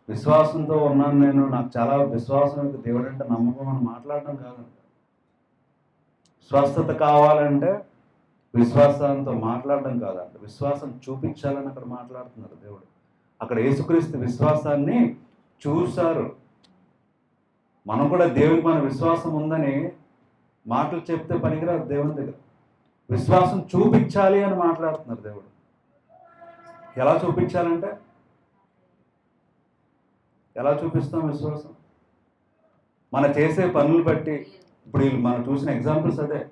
విశ్వాసంతో ఉన్నాను, నేను నాకు చాలా విశ్వాసం, దేవుడు అంటే నమ్మకం అని మాట్లాడడం కాదండి. స్వస్థత కావాలంటే విశ్వాసంతో మాట్లాడడం కాదండి, విశ్వాసం చూపించాలని అక్కడ మాట్లాడుతున్నారు దేవుడు. అక్కడ యేసుక్రీస్తు విశ్వాసాన్ని చూశారు. మనం కూడా దేవుడికి మన విశ్వాసం ఉందని మాటలు చెప్తే పనికిరాదు. దేవుని దగ్గర విశ్వాసం చూపించాలి అని మాట్లాడుతున్నారు దేవుడు. ఎలా చూపించాలంటే ఎలా చూపిస్తాం విశ్వాసం? మన చేసే పనులు బట్టి. ఇప్పుడు మనం చూసిన ఎగ్జాంపుల్స్ అదే.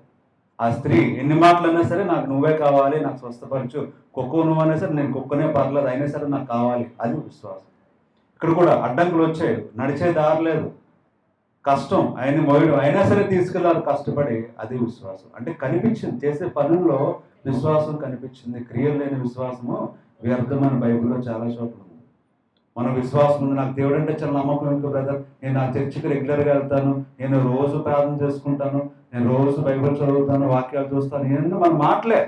ఆ స్త్రీ ఎన్ని మాటలైనా సరే నాకు నువ్వే కావాలి, నాకు స్వస్థపరచు, కుక్క నువ్వు అయినా సరే నేను కుక్కనే పర్లేదు, అయినా సరే నాకు కావాలి, అది విశ్వాసం. ఇక్కడ కూడా అడ్డంకులు వచ్చాయి, నడిచే దారి లేదు, కష్టం, ఆయన మోయడం, అయినా సరే తీసుకెళ్ళాలి కష్టపడి, అది విశ్వాసం. అంటే కనిపించింది, చేసే పనుల్లో విశ్వాసం కనిపించింది. క్రియలు లేని విశ్వాసము వ్యర్థమైన బైబిల్లో చాలా చోట్ల ఉంది. మన విశ్వాసం ఉంది, నాకు దేవుడు అంటే చాలా నమ్మకం ఇంకా బ్రదర్, నేను నా చర్చికి రెగ్యులర్గా వెళ్తాను, నేను రోజు ప్రార్థన చేసుకుంటాను, నేను రోజు బైబిల్ చదువుతాను, వాక్యాలు చూస్తాను, ఇవన్నీ మన మాటలే.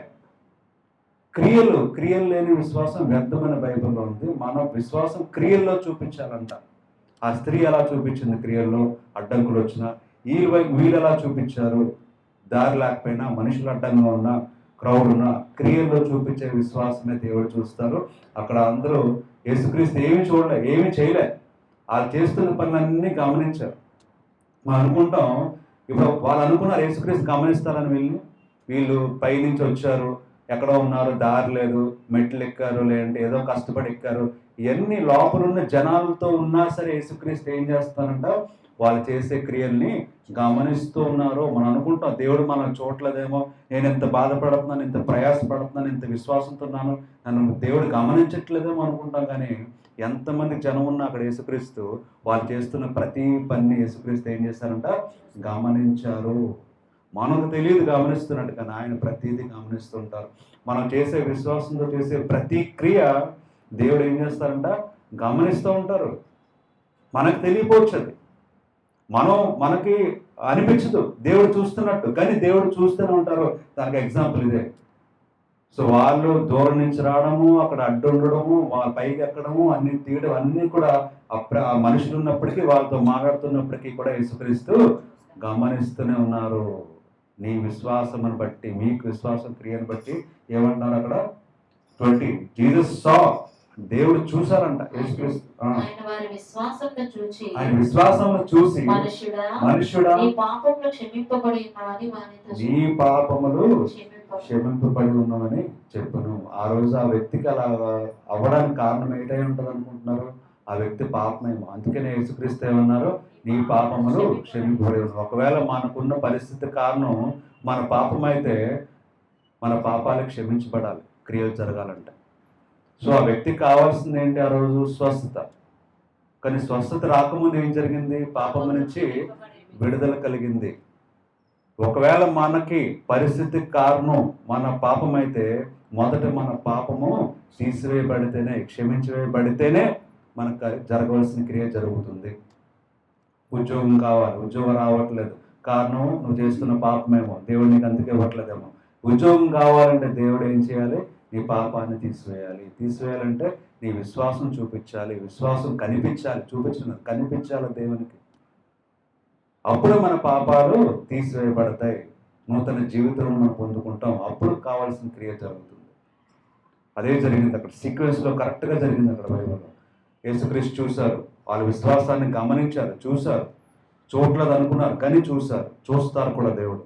క్రియలు లేని విశ్వాసం వ్యర్థమైన బైబిల్లో ఉంది. మన విశ్వాసం క్రియల్లో చూపించాలంట. ఆ స్త్రీ ఎలా చూపించింది క్రియల్లో? అడ్డంకులు వచ్చినా వీళ్ళు ఎలా చూపించారు? దారి లేకపోయినా, మనుషులు అడ్డంగా ఉన్నా, క్రౌడ్ ఉన్నా, క్రియల్లో చూపించే విశ్వాసమే దేవుడు చూస్తారు. అక్కడ అందరూ యేసుక్రీస్తు ఏమి చూడలే, ఏమి చేయలే, వాళ్ళు చేస్తున్న పనులన్నీ గమనించారు. మనం అనుకుంటాం, ఇప్పుడు వాళ్ళు అనుకున్నారు యేసుక్రీస్తు గమనిస్తారని. వీళ్ళు పైనుంచి వచ్చారు, ఎక్కడో ఉన్నారు, దారి లేదు, మెట్లు ఎక్కారు, లేదంటే ఏదో కష్టపడి ఎక్కారు, ఎన్ని లోపలున్న జనాలతో ఉన్నా సరే యేసుక్రీస్తు ఏం చేస్తారంట, వాళ్ళు చేసే క్రియల్ని గమనిస్తూ ఉన్నారు. మనం అనుకుంటాం దేవుడు మనం చూడలేదేమో, నేను ఎంత బాధపడుతున్నాను, ఎంత ప్రయాసపడుతున్నాను, ఎంత విశ్వాసంతో ఉన్నాను, నన్ను దేవుడు గమనించట్లేదేమో అనుకుంటాం. కానీ ఎంతమంది జనం ఉన్నా అక్కడ యేసుక్రీస్తు వాళ్ళు చేస్తున్న ప్రతి పని యేసుక్రీస్తు ఏం చేశారంట, గమనించారు. మనకు తెలియదు గమనిస్తున్నట్టు, కానీ ఆయన ప్రతిదీ గమనిస్తుంటారు. మనం చేసే విశ్వాసంతో చేసే ప్రతి క్రియ దేవుడు ఏం చేస్తారంట, గమనిస్తూ ఉంటారు. మనకు తెలియపోవచ్చు, అది మనకి అనిపించదు దేవుడు చూస్తున్నట్టు, కానీ దేవుడు చూస్తూనే ఉంటారు. దానికి ఎగ్జాంపుల్ ఇదే. సో వాళ్ళు దూరం నుంచి రావడము, అక్కడ అడ్డు ఉండడము, వాళ్ళ పైకి ఎక్కడము, అన్ని తీయడం, అన్నీ కూడా ఆ మనుషులు ఉన్నప్పటికీ వాళ్ళతో మాట్లాడుతున్నప్పటికీ కూడా యేసుక్రీస్తు గమనిస్తూనే ఉన్నారు. నీ విశ్వాసమును బట్టి, మీకు విశ్వాసం క్రియను బట్టి ఏమంటున్నారు అక్కడ 20 జీసస్ సా, దేవుడు చూశారంట యేసుక్రీస్తు. ఆయన వారి విశ్వాసమును చూచి, ఆయన విశ్వాసమును చూసి, మనుషుడా నీ పాపములు క్షమింపబడి ఉన్నవని వానితో నీ పాపములు క్షమింపబడి ఉన్నవని చెప్పును. ఆ రోజు ఆ వ్యక్తికి అలా అవ్వడానికి కారణం ఏంటై ఉంటుంది అనుకుంటున్నారు? ఆ వ్యక్తి పాపమేమో. అందుకనే యేసుక్రీస్తు ఏమన్నారు, నీ పాపములు క్షమింపబడి ఉన్నవి. ఒకవేళ మనకున్న పరిస్థితి కారణం మన పాపం అయితే మన పాపాలు క్షమించబడాలి, క్రియలు జరగాలంటే. సో ఆ వ్యక్తికి కావాల్సింది ఏంటి? ఆ రోజు స్వస్థత. కానీ స్వస్థత రాకముందు ఏం జరిగింది? పాపము నుంచి విడుదల కలిగింది. ఒకవేళ మనకి పరిస్థితి కారణం మన పాపం అయితే మొదట మన పాపము తీసివేయబడితేనే, క్షమించవేయబడితేనే మనకు జరగవలసిన క్రియ జరుగుతుంది. ఉద్యోగం కావాలి, ఉద్యోగం రావట్లేదు, కారణం నువ్వు చేస్తున్న పాపమేమో, దేవుడు నీకు అందుకే ఇవ్వట్లేదేమో. ఉద్యోగం కావాలంటే దేవుడు ఏం చేయాలి? నీ పాపాన్ని తీసివేయాలి. తీసివేయాలంటే నీ విశ్వాసం చూపించాలి, విశ్వాసం కనిపించాలి దేవునికి. అప్పుడు మన పాపాలు తీసివేయబడతాయి, నూతన జీవితం మనం పొందుకుంటాం. అప్పుడు కావాల్సిన క్రియ జరుగుతుంది. అదే జరిగింది అక్కడ, సీక్వెన్స్లో కరెక్ట్గా జరిగింది అక్కడ బైబిల్లో. యేసుక్రీస్తు చూశారు, వాళ్ళ విశ్వాసాన్ని గమనించారు, చూశారు. చూడలేదు అనుకున్నారు, కానీ చూశారు, చూస్తారు కూడా దేవుడు.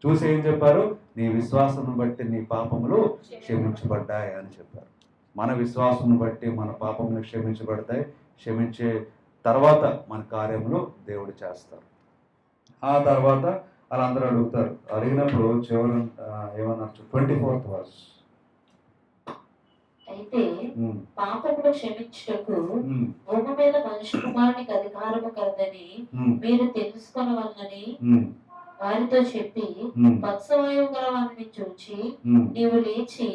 చూసి ఏం చెప్పారు? నీ విశ్వాసం బట్టి నీ పాపములు క్షమించబడ్డాయి అని చెప్పారు. మన విశ్వాసం బట్టి మన పాపములు క్షమించబడతాయి. క్షమించే తర్వాత మన కార్యములు దేవుడు చేస్తారు. ఆ తర్వాత వాళ్ళందరూ అడుగుతారు. అడిగినప్పుడు చివరి ఏమన్నారు? 24th verse. అయితే పాపములు క్షమించుటకు భూమి మీద మనుష్య కుమారునికి అధికారము కలదని మీరు తెలుసుకొనవలనని వారితో చెప్పి, పక్షవాయువు గల వారిని చూచి నీవు లేచి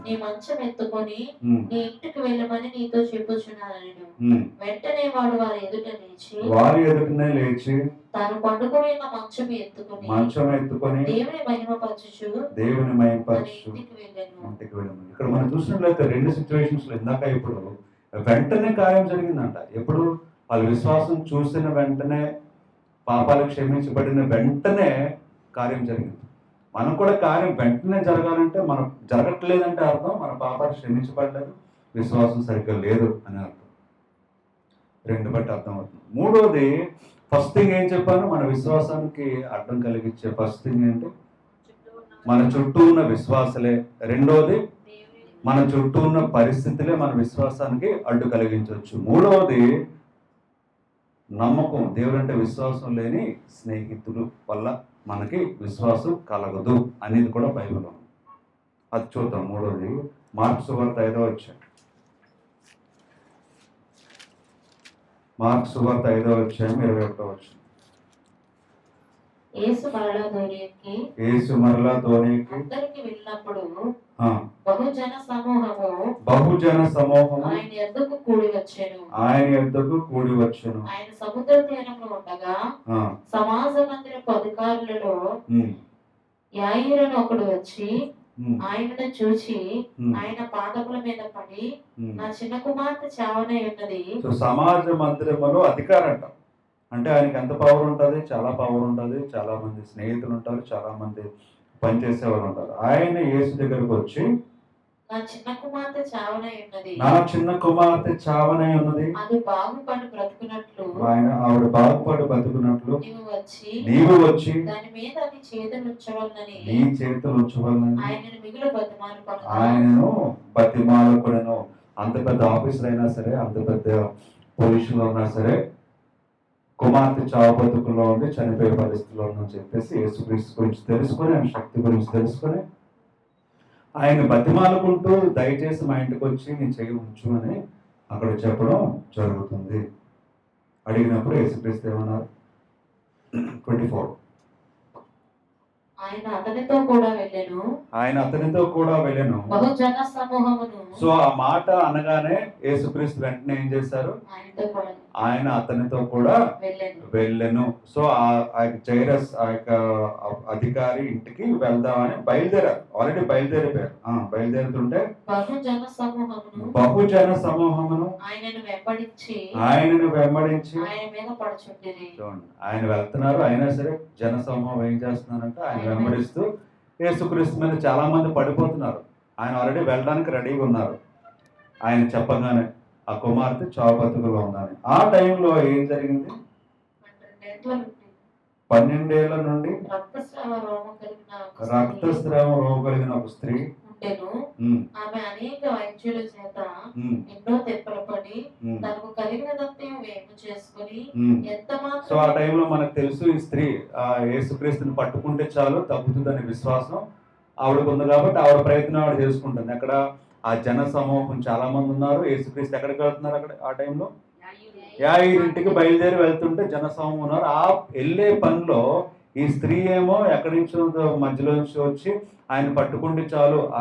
నీ మంచం ఎత్తుకొని నీ ఇంటికి వెళ్ళమని నీతో చెప్పుచున్నాను. వెంటనే వాడు వారి ఎదుటనే లేచి తాను పండుకొని మంచం ఎత్తుకొని దేవుని మహిమపరచుచు ఇంటికి వెళ్ళాను. ఇక్కడ మనం చూసినట్లయితే రెండు సిచ్యువేషన్స్ లో, ఇందాక ఇప్పుడు వెంటనే కార్యం జరిగిందంట. ఎప్పుడు? వాళ్ళ విశ్వాసం చూసిన వెంటనే, పాపాలు క్షమించబడిన వెంటనే కార్యం జరిగింది. మనం కూడా కార్యం వెంటనే జరగాలంటే, మనం జరగట్లేదంటే అర్థం మన పాపాలు క్షమించబడలేదు, విశ్వాసం సరిగ్గా లేదు అని అర్థం. రెండు బట్టి అర్థం అవుతుంది. మూడోది, ఫస్ట్ థింగ్ ఏం చెప్పాను? మన విశ్వాసానికి అడ్డం కలిగించే ఫస్ట్ థింగ్ ఏంటి? మన చుట్టూ ఉన్న విశ్వాసలే. రెండోది, మన చుట్టూ ఉన్న పరిస్థితులే మన విశ్వాసానికి అడ్డు కలిగించవచ్చు. మూడవది, నమ్మకం. దేవుడు అంటే విశ్వాసం లేని స్నేహితులు వల్ల మనకి విశ్వాసం కలగదు అనేది కూడా బైబిల్ ఉంది. అది చూద్దాం. మూడోది, మార్కు సువార్త 5వ అధ్యాయం. మార్కు సువార్త 5వ అధ్యాయం 21వ వచనం. యేసు మరలా ధోనికి అందరికి వెళ్ళినప్పుడు బహుజన సమూహము ఆయన యొద్దకు కూడి వచ్చెను. ఆయన సముద్ర తీరంలో ఉండగా సమాజ మందిరపు అధికారులలో యాయిరను ఒకడు వచ్చి ఆయనను చూచి ఆయన పాదముల మీద పడి, నా చిన్న కుమార్తె చావనే ఉన్నది. సమాజ మందిరములో అధికారంట. అంటే ఆయనకి ఎంత పవర్ ఉంటుంది? చాలా పవర్ ఉంటుంది. చాలా మంది స్నేహితులు ఉంటారు, చాలా మంది పనిచేసేవాళ్ళు ఉంటారు. ఆయన యేసు దగ్గరకు వచ్చి, నా చిన్న కుమార్తె చావనై ఉన్నది, ఆవిడ బాగుపడి బ్రతుకున్నట్లు నీవు వచ్చి దాని మీద నీ చేతులు ఉంచవలనని ఆయనను బతిమాలుకొనెను. అంత పెద్ద ఆఫీసర్ అయినా సరే, అంత పెద్ద పొజిషన్లో ఉన్నా సరే, కుమార్తె చావు బతుకుల్లో ఉంది, చనిపోయే పరిస్థితిలో ఉందని చెప్పేసి యేసుక్రీస్తు గురించి తెలుసుకొని, ఆయన శక్తి గురించి తెలుసుకొని, ఆయన బతిమాలుకుంటూ దయచేసి మా ఇంటికి వచ్చి నీ చెయ్యి ఉంచు అని అక్కడ చెప్పడం జరుగుతుంది. అడిగినప్పుడు యేసుక్రీస్తు ఏమన్నారు? 24. ఆయన అతనితో కూడా వెళ్ళెను. ఆయన అతనితో కూడా వెళ్ళెను. బహుజన సమూహమును. సో ఆ మాట అనగానే యేసుక్రీస్తు వెంటనే ఏం చేశారు? ఆయనతో కూడా ఆయన అతనితో కూడా వెళ్ళెను. వెళ్ళెను. సో ఆ జైరస్ ఆ యొక్క అధికారి ఇంటికి వెళ్దామని బయలుదేరారు. ఆల్రెడీ బయలుదేరిపోయారు. బయలుదేరుతుంటే బహుజన సమూహమును బహుజన సమూహమును ఆయనను వెంబడించి ఆయన మీద పడుచుండిరి. చూడండి, ఆయన వెళ్తున్నారు, అయినా సరే జన సమూహం ఏం చేస్తున్నారంటే ఆయన వెంబడిస్తూ యేసుక్రీస్తు మీద చాలా మంది పడిపోతున్నారు. ఆయన ఆల్రెడీ వెళ్ళడానికి రెడీగా ఉన్నారు. ఆయన చెప్పగానే ఆ కుమార్తె చావు బతుకులో ఉందని. ఆ టైంలో ఏం జరిగింది? 12 ఏళ్ల నుండి రక్తస్రావ రోగం కలిగిన ఒక స్త్రీ ఉండెను. ఆమె అనేక వైద్యుల చేత ఎన్నో తెప్పలు పడి తనకు కలిగినదంతా వేము చేసుకుని ఎంత సో ఆ టైంలో మనకు తెలుసు, ఈ స్త్రీ యేసుక్రీస్తుని పట్టుకుంటే చాలు తగ్గుతుందనే విశ్వాసం ఆవిడకు ఉంది కాబట్టి ఆవిడ ప్రయత్నం ఆవిడ చేసుకుంటుంది. అక్కడ ఆ జన సమూహం చాలా మంది ఉన్నారు. యేసుక్రీస్తు ఎక్కడికి వెళ్తున్నారు? అక్కడ ఆ టైంలో యాయీరు ఇంటికి బయలుదేరి వెళ్తుంటే జన సమూహం ఉన్నారు. ఆ వెళ్ళే పనిలో ఈ స్త్రీ ఏమో ఎక్కడి నుంచో మధ్యలో నుంచి వచ్చి ఆయన పట్టుకుంటే చాలు, ఆ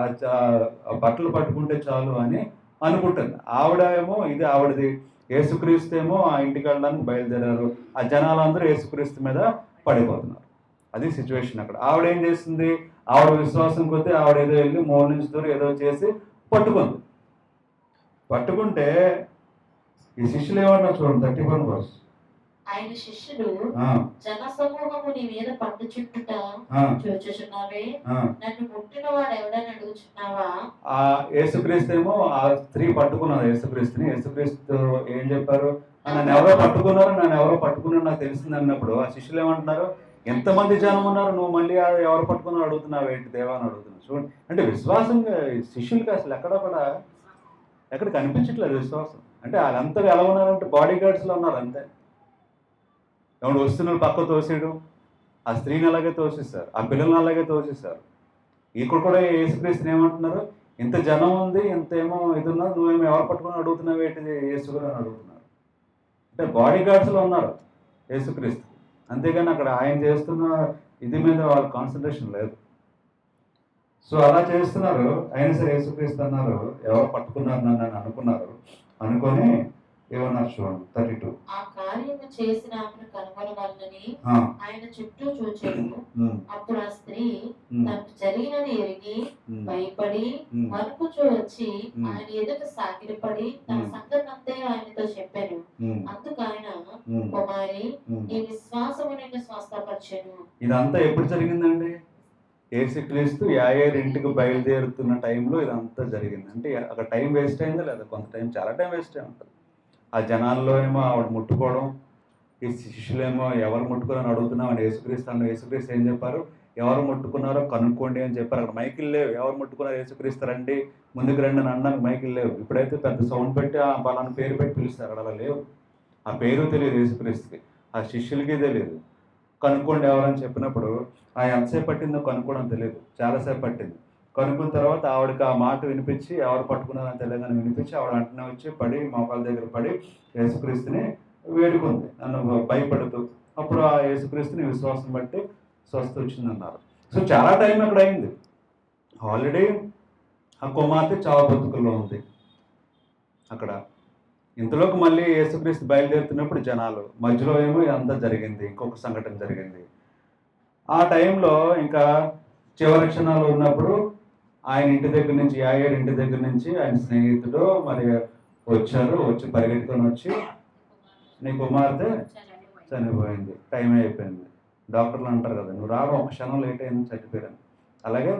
బట్టలు పట్టుకుంటే చాలు అని అనుకుంటుంది. ఆవిడ ఏమో ఇది ఆవిడది. యేసుక్రీస్తు ఏమో ఆ ఇంటికి వెళ్ళడానికి బయలుదేరారు. ఆ జనాలందరూ యేసుక్రీస్తు మీద పడిపోతున్నారు. అది సిచ్యువేషన్. అక్కడ ఆవిడ ఏం చేస్తుంది? ఆవిడ విశ్వాసం కొద్దీ ఆవిడ ఏదో వెళ్ళి మూల నుంచి దూరం ఏదో చేసి పట్టుకుంది. పట్టుకుంటే ఈ శిష్యులు ఏమన్నా చూడండి, 31 verse. ఆయన శిష్యులు జన సమూహము నీ మీద పట్టుచుట్టుట చూచుచున్నావే, నన్ను ముట్టిన వాడు ఎవడని అడుగుచున్నావా? ఆ యేసుక్రీస్తు ఏమో ఆ స్త్రీ పట్టుకున్నది యేసుక్రీస్తుని. యేసుక్రీస్తు ఏం చెప్పారు? నన్ను ఎవరో పట్టుకున్నారు నాకు తెలిసింది అన్నప్పుడు ఆ శిష్యులు ఏమంటున్నారు? ఎంతమంది జనం ఉన్నారు, నువ్వు మళ్ళీ ఎవరు పట్టుకున్నారు అడుగుతున్నావు ఏంటి దేవా అని అడుగుతున్నావు. చూడండి, అంటే విశ్వాసంగా శిష్యులకి అసలు ఎక్కడ కనిపించట్లేదు విశ్వాసం. అంటే వాళ్ళంతగా ఎలా ఉన్నారంటే బాడీ గార్డ్స్లో ఉన్నారు అంతే. ఎవడు వస్తున్నారు పక్క తోసేయడం, ఆ స్త్రీని అలాగే తోసేస్తారు, ఆ పిల్లల్ని అలాగే తోసేస్తారు. ఇక్కడ కూడా యేసుక్రీస్తుని ఏమంటున్నారు? ఇంత జనం ఉంది, ఇంతేమో ఇది ఉన్నారు, నువ్వేమో ఎవరు పట్టుకుని అడుగుతున్నావు ఏంటిది యేసుక్రీస్తు అని అడుగుతున్నారు. అంటే బాడీ గార్డ్స్లో ఉన్నారు యేసుక్రీస్తు. అంతేగాని అక్కడ ఆయన చేస్తున్న ఇది మీద వాళ్ళ కాన్సన్ట్రేషన్ లేదు. సో అలా చేస్తున్నారు. అయినా సరే యేసుక్రీస్తు అన్నారు ఎవరు పట్టుకున్నారు నన్ను అని అనుకున్నారు. అనుకొని ఏమన్నారు చూడండి 32. ఆ కార్యము చేసిన ఆమెను కనుగొనవలనని ఆయన చుట్టూ చూచెను. అప్పుడు ఆ స్త్రీ తనకు జరిగినది ఎరిగి భయపడి వణుకుచూ వచ్చి ఆయన ఎదుట సాగిలపడి తన సంగతి అంతే ఆయనతో చెప్పాను. అందుకు ఆయన, కుమారి, నీ విశ్వాసము నిన్ను స్వస్థపరచెను. ఇదంతా ఎప్పుడు జరిగిందండి? యేసుక్రీస్తు యాయీరు ఇంటికి బయలుదేరుతున్న టైంలో ఇదంతా జరిగింది. అంటే అక్కడ టైం వేస్ట్ అయిందా లేదా? కొంత టైం, చాలా టైం వేస్ట్ అయి ఉంటుంది. ఆ జనాల్లో ఏమో ఆవిడ ముట్టుకోవడం, ఈ శిష్యులేమో ఎవరు ముట్టుకున్నారని అడుగుతున్నాం అని యేసుక్రీస్తు ఏం చెప్పారు? ఎవరు ముట్టుకున్నారో కనుక్కోండి అని చెప్పారు. అక్కడ మైకిల్ లేవు. ఎవరు ముట్టుకున్నారో యేసుక్రీస్తు రండి ముందుకు రండి అని అనడానికి మైకిల్ లేవు. ఇప్పుడైతే పెద్ద సౌండ్ పెట్టి ఆ పలానా పేరు పెట్టి పిలుస్తారు. అక్కడ అలా లేవు. ఆ పేరు తెలియదు యేసుక్రీస్తుకి, ఆ శిష్యులకి తెలియదు. కనుక్కోండి ఎవరని చెప్పినప్పుడు ఆ ఎంతసేపు పట్టిందో కనుక్కోవడం తెలియదు, చాలాసేపు పట్టింది. కనుక్కున్న తర్వాత ఆవిడకి ఆ మాట వినిపించి ఎవరు పట్టుకున్నారని తెలియదని వినిపించి ఆవిడ అంటనే వచ్చి పడి మోకాళ్ళ దగ్గర పడి యేసుక్రీస్తుని వేడుకుంది నన్ను భయపడుతూ. అప్పుడు ఆ యేసుక్రీస్తుని విశ్వాసం బట్టి స్వస్థ వచ్చిందన్నారు. సో చాలా టైం అక్కడ అయింది. ఆల్రెడీ ఆ కుమార్తె చావు బతుకుల్లో ఉంది అక్కడ. ఇంతలోకి మళ్ళీ యేసుక్రీస్తు బయలుదేరుతున్నప్పుడు జనాలు మధ్యలో ఏమో ఇదంతా జరిగింది. ఇంకొక సంఘటన జరిగింది. ఆ టైంలో ఇంకా చివరి క్షణాలు ఉన్నప్పుడు ఆయన ఇంటి దగ్గర నుంచి, యాయీరు ఇంటి దగ్గర నుంచి ఆయన స్నేహితుడు మరి వచ్చారు. వచ్చి పరిగెట్టుకొని వచ్చి నీ కుమార్తె చనిపోయింది, టైం అయిపోయింది. డాక్టర్లు అంటారు కదా, నువ్వు రావడం ఒక క్షణం లేట్ అయింది, చనిపోయాను. అలాగే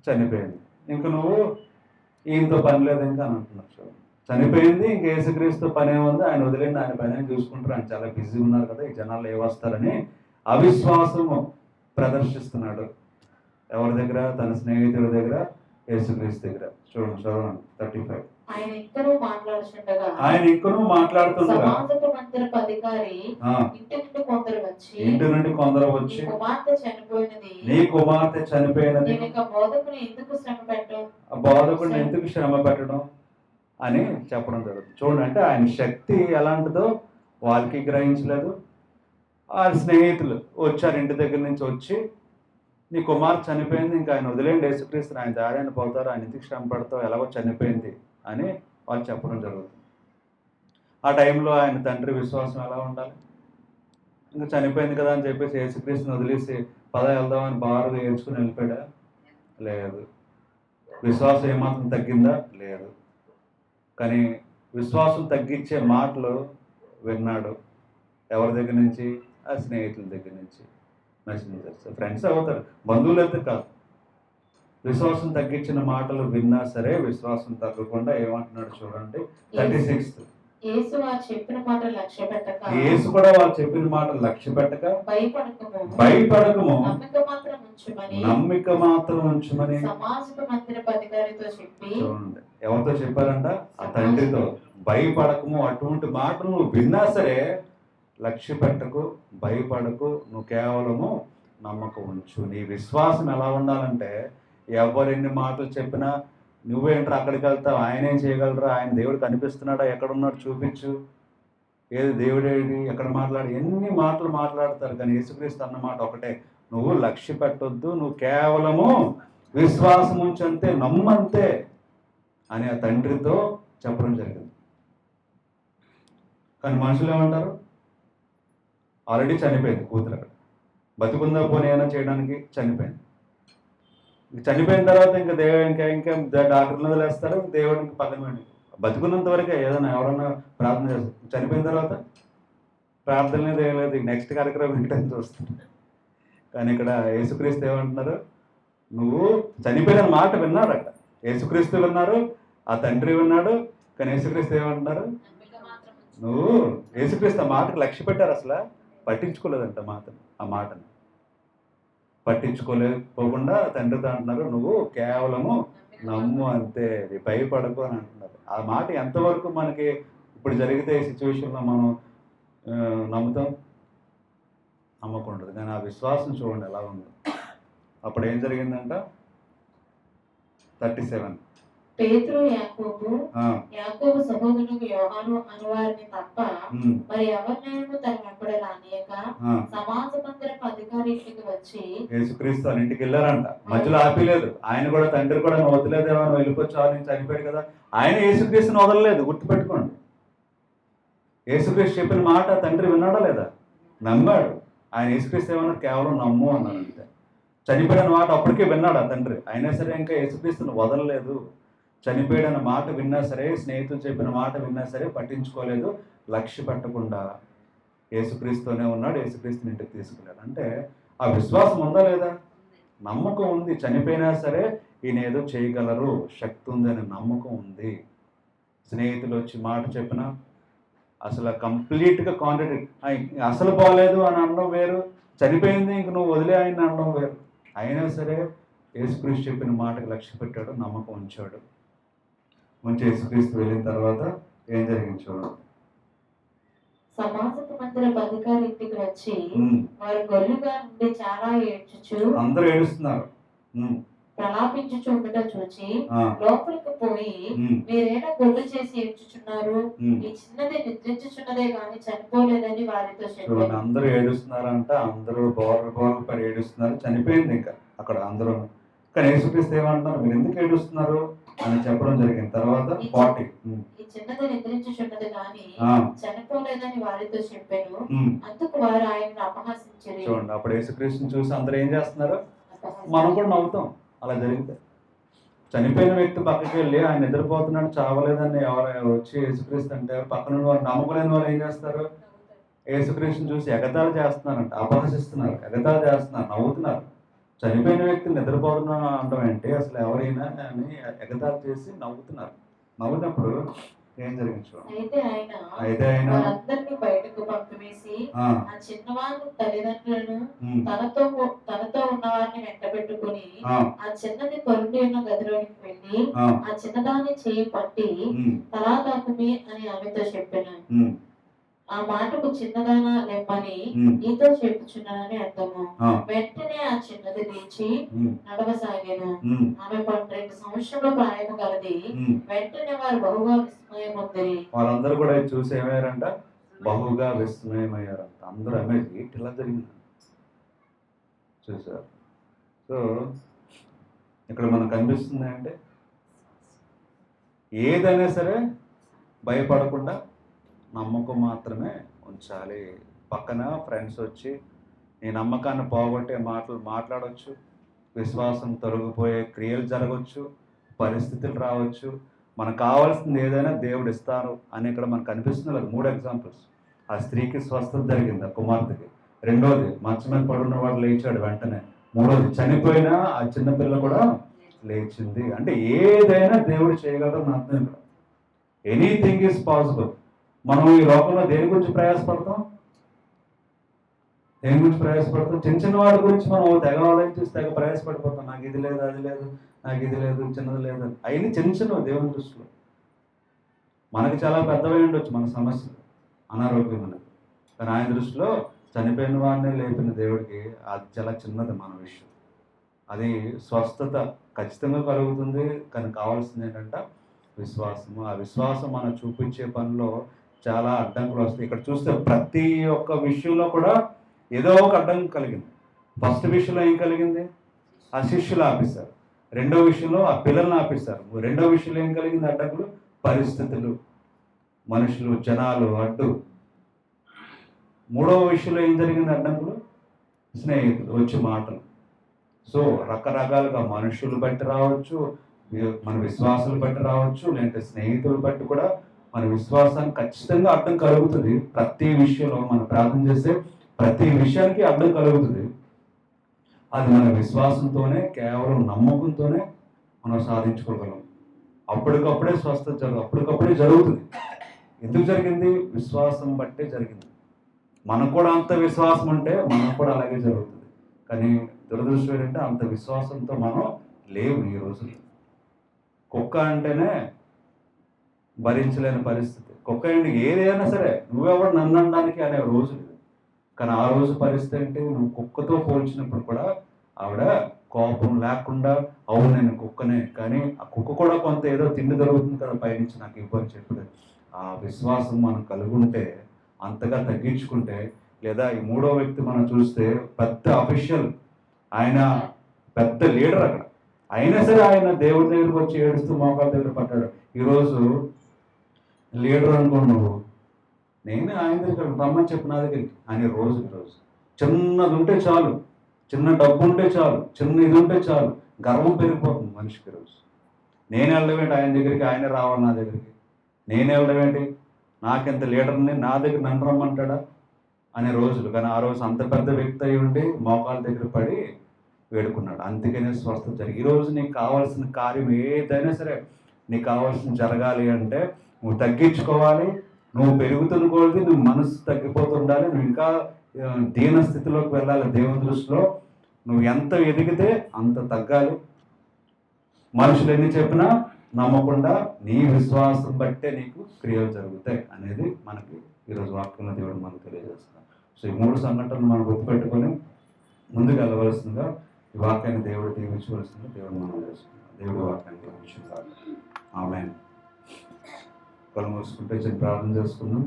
చనిపోయింది, ఇంక నువ్వు ఈయనతో పని లేదు ఇంకా అని అంటున్నారు. చనిపోయింది, ఇంక యేసుక్రీస్తు పని ఏముంది, ఆయన వదిలేండి, ఆయన పని ఏం చూసుకుంటారు, ఆయన చాలా బిజీ ఉన్నారు కదా, ఈ జనాలు ఏవస్తారని అవిశ్వాసము ప్రదర్శిస్తున్నాడు. ఎవరి దగ్గర? తన స్నేహితుడి దగ్గర, యేసుక్రీస్తు దగ్గర. చూడండి 35. ఆయన ఇంకనూ మాట్లాడుచుండగా ఆయన ఇంకనూ మాట్లాడుతుండగా సమాజపు మందిరపు అధికారి ఆ, ఇంటి నుండి కొందరు వచ్చి ఇంటి నుండి కొందరు నీ వచ్చి కుమార్తె చనిపోయినది, నీ కుమార్తె చనిపోయినది, నేను ఇక బోధకుని ఎందుకు శ్రమ పెట్టు ఆ బోధకుడిని ఎందుకు శ్రమ పెట్టడం అని చెప్పడం జరుగుతుంది. చూడండి, అంటే ఆయన శక్తి ఎలాంటిదో వాళ్ళకి గ్రహించలేదు. వాళ్ళ స్నేహితులు వచ్చారు, ఇంటి దగ్గర నుంచి వచ్చి నీ కుమార్తె చనిపోయింది, ఇంకా ఆయన వదిలేండి, యేసుక్రీస్తు ఆయన దారి ఆయన పోతారు, ఆయన ఎందుకు శ్రమ పడతావు, ఎలాగో చనిపోయింది అని వాళ్ళు చెప్పడం జరుగుతుంది. ఆ టైంలో ఆయన తండ్రి విశ్వాసం ఎలా ఉండాలి? ఇంకా చనిపోయింది కదా అని చెప్పేసి యేసుక్రీస్తుని వదిలేసి పద వెళ్దామని బారుగా ఏడ్చుకుని వెళ్ళిపోయాడా? లేదు. విశ్వాసం ఏమాత్రం తగ్గిందా? లేదు. కానీ విశ్వాసం తగ్గించే మాటలు విన్నాడు. ఎవరి దగ్గర నుంచి? ఆ స్నేహితుల దగ్గర నుంచి, మెసెంజర్స్, ఫ్రెండ్స్ అవుతారు, బంధువులు అయితే కాదు. విశ్వాసం తగ్గించిన మాటలు విన్నా సరే విశ్వాసం తగ్గకుండా ఏమంటున్నాడు చూడండి, 36. యేసు వారు చెప్పిన మాట లక్ష్య పెట్టక, యేసు కూడా వాళ్ళు చెప్పిన మాటలు లక్ష్య పెట్టక, భయపడకము, నమ్మిక మాత్రం ఉంచుమని సమాజపు మందిరపు అధికారితో చెప్పి, చూడండి ఎవరితో చెప్పారంట? ఆ తండ్రితో. భయపడకము, అటువంటి మాటలు నువ్వు విన్నా సరే లక్ష్య పెట్టకు, భయపడకు, నువ్వు కేవలము నమ్మకం ఉంచు. నీ విశ్వాసం ఎలా ఉండాలంటే ఎవరు ఎన్ని మాటలు చెప్పినా నువ్వేంటారు అక్కడికి వెళ్తావు, ఆయనేం చేయగలరా, ఆయన దేవుడు కనిపిస్తున్నాడా, ఎక్కడున్నాడు చూపించు, ఏది దేవుడేది, ఎక్కడ మాట్లాడి, ఎన్ని మాటలు మాట్లాడతారు. కానీ యేసుక్రీస్తు అన్న మాట ఒకటే, నువ్వు లక్ష్య పెట్టొద్దు, నువ్వు కేవలము విశ్వాసం ఉంచంతే, నమ్మంతే అని ఆ తండ్రితో చెప్పడం జరిగింది. కానీ మనుషులు ఏమంటారు? ఆల్రెడీ చనిపోయింది కూతురు, అక్కడ బతుకుందా పోనీ ఏమైనా చేయడానికి, చనిపోయింది. చనిపోయిన తర్వాత ఇంకా ఇంకా డాక్టర్లు వదిలేస్తారు, దేవుడికి పక్కన పెట్టి బతుకున్నంత వరకే ఏదైనా ఎవరన్నా ప్రార్థన చేస్తారు. చనిపోయిన తర్వాత ప్రార్థన లేదు, ఏం లేదు, నెక్స్ట్ కార్యక్రమం ఏంటని చూస్తారు. కానీ ఇక్కడ యేసుక్రీస్తు ఏమంటున్నారు? నువ్వు చనిపోయిన మాట విన్నాడట, యేసుక్రీస్తు విన్నారు, ఆ తండ్రి విన్నాడు. కానీ యేసుక్రీస్తు ఏమంటున్నారు? నువ్వు యేసుక్రీస్తు ఆ మాటకు లక్ష్య పెట్టారు, అసలు పట్టించుకోలేదంట ఆ మాటను పట్టించుకోలేకపోకుండా తండ్రితో అంటున్నారు, నువ్వు కేవలము నమ్ము అంతే, భయపడకు అని అంటున్నారు. ఆ మాట ఎంతవరకు మనకి ఇప్పుడు జరిగితే ఈ సిచ్యువేషన్లో మనం నమ్ముతాం? నమ్మకుండదు. కానీ ఆ విశ్వాసం చూడండి ఎలా ఉంది. అప్పుడు ఏం జరిగిందంట? 37. పేతురు యాకోబు సహోదరుడు యోహాను అనువారిని తప్ప మరి ఎవరినైనా తన వెంబడి రానియక సమాజ మందిరపు అధికారి ఇంటికి వచ్చి, యేసుక్రీస్తు వాళ్ళ ఇంటికి వెళ్ళారంట, మధ్యలో ఆపిలేదు. ఆయన కూడా తండ్రి కూడా నువ్వు వదిలేదేమో, వెళ్ళిపోవచ్చు, ఆయన చనిపోయాడు కదా. ఆయన యేసుక్రీస్తుని వదలలేదు, గుర్తుపెట్టుకోండి. యేసుక్రీస్తు చెప్పిన మాట తండ్రి విన్నాడా లేదా? నమ్మాడు. ఆయన యేసుక్రీస్తు ఏమన్నారు? కేవలం నమ్ము అన్నారు అంతే. చనిపోయిన మాట అప్పటికే విన్నాడు ఆ తండ్రి, అయినా సరే ఇంకా యేసుక్రీస్తుని వదలలేదు. చనిపోయాడన్న మాట విన్నా సరే, స్నేహితులు చెప్పిన మాట విన్నా సరే పట్టించుకోలేదు, లక్ష్య పెట్టకుండా యేసుక్రీస్తునే ఉన్నాడు, యేసుక్రీస్తుని ఇంటికి తీసుకెళ్ళాడు. అంటే ఆ విశ్వాసం ఉందా లేదా? నమ్మకం ఉంది. చనిపోయినా సరే ఈయన ఏదో చేయగలరు, శక్తి ఉంది అనే నమ్మకం ఉంది. స్నేహితులు వచ్చి మాట చెప్పినా అసలు కంప్లీట్గా కాంట్రాడిక్ట్, అసలు బాగలేదు అని అనడం వేరు, చనిపోయింది ఇంక నువ్వు వదిలే ఆయన అనడం వేరు. అయినా సరే యేసుక్రీస్తు చెప్పిన మాటకు లక్ష్య పెట్టాడు, నమ్మకం ఉంచాడు. మంచి యేసుక్రీస్తు వెళ్ళిన తర్వాత ఏం జరిగింది చూడండి. సమాజపు మందిరపు అధికారి ఇంటికి వచ్చి వారు గొల్లుగా నుండి చాలా ఏడ్చుచు, అందరూ ఏడుస్తున్నారు, ప్రలాపించుచుండట చూచి లోపలికి పోయి, మీరేనా గొల్లు చేసి ఏడ్చుచున్నారు, ఈ చిన్నది నిద్రించుచున్నదే గాని చనిపోలేదని వారితో చెప్పారు. అందరూ ఏడుస్తున్నారంట, అందరూ బోర్లు పడి ఏడుస్తున్నారు, చనిపోయింది ఇంకా అక్కడ అందరూ. కానీ యేసుక్రీస్తు ఏమంటున్నారు? మీరు ఎందుకు ఏడుస్తున్నారు అని చెప్పడం జరిగింది. తర్వాత 40, ఈ చిన్నది నిద్రించుచున్నది గాని చనిపోలేదని వారితో చెప్పాను. అందుకు వారు ఆయనను అపహాసించారు. చూడండి, అప్పుడు యేసుక్రీస్తుని చూసి అందరూ ఏం చేస్తున్నారు? మనం కూడా నవ్వుతాం అలా జరిగితే. చనిపోయిన వ్యక్తి పక్కకి వెళ్ళి ఆయన నిద్రపోతున్నాడు, చావలేదని ఎవరు వచ్చి యేసుక్రీస్తు అంటే పక్కన వారు నమ్మకలేని వాళ్ళు ఏం చేస్తారు? యేసుక్రీస్తుని చూసి ఎగతాళి చేస్తున్నారంట, అపహసిస్తున్నారు, ఎగతాళి చేస్తున్నారు, నవ్వుతున్నారు. చనిపోయిన వ్యక్తి నిద్రపోతున్నా అనడం ఏంటి అసలు, ఎవరైనా అని ఎగతాళి చేసి నవ్వుతున్నారు. నవ్వునప్పుడు ఏం జరిగింది చూడండి. అయితే ఆయన బయటకు వంకవేసి ఆ, ఆ చిన్నవాని తల్లిదండ్రులను ఉమ్, తనతో ఉన్నవారిని వెంటబెట్టుకుని ఆ, ఆ చిన్నది పరుండి ఉన్న గదిలోనికి వెళ్ళి ఆ, ఆ చిన్నదాన్ని చేయి పట్టి ఉమ్, తలా తాకుమి అని ఆమెతో చెప్పాను. ఉమ్, ఆ మాటకు చిన్నదానా లెమ్మని ఉమ్, నీతో చెప్పుచున్నానని అర్థము. ఆ, వెంటనే ఆ చిన్నది లేచి ఉమ్, నడవసాగాను. ఉమ్, ఆమె 12 సంవత్సరముల ప్రాయము గలది. ఉమ్. వెంటనే వారు బహుగా విస్మయముందిరి. వాళ్ళందరూ కూడా ఇది చూసి ఏమయ్యారంట? బహుగా విస్మయమయ్యారంట. అందరూ అమేజ్, ఏంటి ఇలా జరిగింది చూసారు. సో ఇక్కడ మనకు కనిపిస్తుంది అంటే ఏదైనా సరే భయపడకుండా నమ్మకం మాత్రమే ఉంచాలి. పక్కన ఫ్రెండ్స్ వచ్చి నీ నమ్మకాన్ని పోగొట్టే మాటలు మాట్లాడవచ్చు, విశ్వాసం తొలగిపోయే క్రియలు జరగవచ్చు, పరిస్థితులు రావచ్చు. మనకు కావాల్సింది ఏదైనా దేవుడు ఇస్తారు అని ఇక్కడ మనకు కనిపిస్తుంది కదా. 3 ఎగ్జాంపుల్స్. ఆ స్త్రీకి స్వస్థత జరిగింది, ఆ కుమార్తెకి. రెండోది, మంచం మీద పడున్న వాడు లేచాడు వెంటనే. మూడోది, చనిపోయినా ఆ చిన్నపిల్ల కూడా లేచింది. అంటే ఏదైనా దేవుడు చేయగలరని అర్థం ఇక్కడ. Anything is possible. మనం ఈ లోకంలో దేని గురించి ప్రయాసపడతాం? దేని గురించి ప్రయాసపడతాం? చిన్న చిన్న వాడి గురించి మనం తెగ ఆలోచించి తెగ ప్రయాసపడిపోతాం. నాకు ఇది లేదు, అది లేదు, నాకు ఇది లేదు, చిన్నది లేదు. అవన్నీ చిన్న చిన్నవి దేవుని దృష్టిలో. మనకి చాలా పెద్దవై ఉండొచ్చు మన సమస్యలు, అనారోగ్యం అనేది. కానీ ఆయన దృష్టిలో చనిపోయిన వాడిని లేపిన దేవుడికి అది చాలా చిన్నది మన విషయం. అది స్వస్థత ఖచ్చితంగా కలుగుతుంది. కానీ కావాల్సింది ఏంటంటే విశ్వాసము. ఆ విశ్వాసం మనం చూపించే పనిలో చాలా అడ్డంకులు వస్తాయి. ఇక్కడ చూస్తే ప్రతి ఒక్క విషయంలో కూడా ఏదో ఒక అడ్డంకి కలిగింది. ఫస్ట్ విషయంలో ఏం కలిగింది? ఆ శిష్యులు ఆపేశారు. రెండో విషయంలో ఆ పిల్లల్ని ఆపేశారు. రెండో విషయంలో ఏం కలిగింది అడ్డంకులు? పరిస్థితులు, మనుషులు, జనాలు అడ్డు. మూడవ విషయంలో ఏం జరిగింది అడ్డంకులు? స్నేహితులు వచ్చి మాటలు. సో రకరకాలుగా మనుషులు బట్టి రావచ్చు, మన విశ్వాసాలు బట్టి రావచ్చు, లేదంటే స్నేహితులు బట్టి కూడా మన విశ్వాసానికి ఖచ్చితంగా అడ్డం కలుగుతుంది. ప్రతి విషయంలో మనం ప్రార్థన చేసే ప్రతి విషయానికి అడ్డం కలుగుతుంది. అది మన విశ్వాసంతోనే, కేవలం నమ్మకంతోనే మనం సాధించుకోగలం. అప్పటికప్పుడే స్వస్థత అప్పటికప్పుడే జరుగుతుంది. ఎందుకు జరిగింది? విశ్వాసం బట్టే జరిగింది. మనకు కూడా అంత విశ్వాసం ఉంటే మనకు కూడా అలాగే జరుగుతుంది. కానీ దురదృష్టం ఏంటంటే అంత విశ్వాసంతో మనం లేవు ఈ రోజుల్లో. కుక్క అంటేనే భరించలేని పరిస్థితి. కుక్క ఏంటి ఏదైనా సరే నువ్వెవరు నన్ను అనడానికి అనే రోజు. కానీ ఆ రోజు పరిస్థితి ఏంటి? నువ్వు కుక్కతో పోల్చినప్పుడు కూడా ఆవిడ కోపం లేకుండా, అవును నేను కుక్కనే, కానీ ఆ కుక్క కూడా కొంత ఏదో తిండి దొరుకుతుంది కదా పైనుంచి నాకు ఇవ్వని చెప్పి ఆ విశ్వాసం మనం కలుగుంటే, అంతగా తగ్గించుకుంటే. లేదా ఈ మూడో వ్యక్తి మనం చూస్తే పెద్ద అఫీషియల్, ఆయన పెద్ద లీడర్ అక్కడ. అయినా సరే ఆయన దేవుడి దగ్గరికి వచ్చి ఏడుస్తూ మోకాళ్ళ దగ్గర పడ్డాడు. ఈరోజు లీడర్ అనుకోండి నువ్వు, నేను ఆయన దగ్గర రమ్మని చెప్పి నా దగ్గరికి ఆయన రోజు చిన్నది ఉంటే చాలు, చిన్న డబ్బు ఉంటే చాలు, చిన్న ఇది ఉంటే చాలు, గర్వం పెరిగిపోతుంది మనిషికి. రోజు నేను వెళ్ళడం ఆయన దగ్గరికి, ఆయన రావాలి నా దగ్గరికి. నేను వెళ్ళడం నాకెంత లీడర్ని, నా దగ్గర నన్ను రమ్మంటాడా అనే రోజులు. కానీ ఆ రోజు అంత పెద్ద వ్యక్తి అయి ఉండి మోకాళ్ళ దగ్గర పడి వేడుకున్నాడు. అందుకనే స్వస్థత జరిగి. ఈరోజు నీకు కావాల్సిన కార్యం ఏదైనా సరే, నీకు కావాల్సిన జరగాలి అంటే నువ్వు తగ్గించుకోవాలి. నువ్వు పెరుగుతున్న కొలది నువ్వు మనసు తగ్గిపోతుండాలి. నువ్వు ఇంకా దీన స్థితిలోకి వెళ్ళాలి. దేవుని దృష్టిలో నువ్వు ఎంత ఎదిగితే అంత తగ్గాలి. మనుషులు ఎన్ని చెప్పినా నమ్మకుండా నీ విశ్వాసం బట్టే నీకు క్రియలు జరుగుతాయి అనేది మనకి ఈరోజు వాక్యంలో దేవుడు మనకు తెలియజేస్తాం. సో ఈ 3 సంఘటనలు మనం గుర్తుపెట్టుకొని ముందుకు వెళ్ళవలసిందిగా ఈ వాక్యాన్ని దేవుడు దీవించవలసిందిగా దేవుడు మనం చేసుకుంటాం. దేవుడు వాక్యాన్ని దీవించుకుంటాడు. ఆమేన్. కళ్ళు మూసుకుంటే చిన్న ప్రార్థన చేసుకుందాం.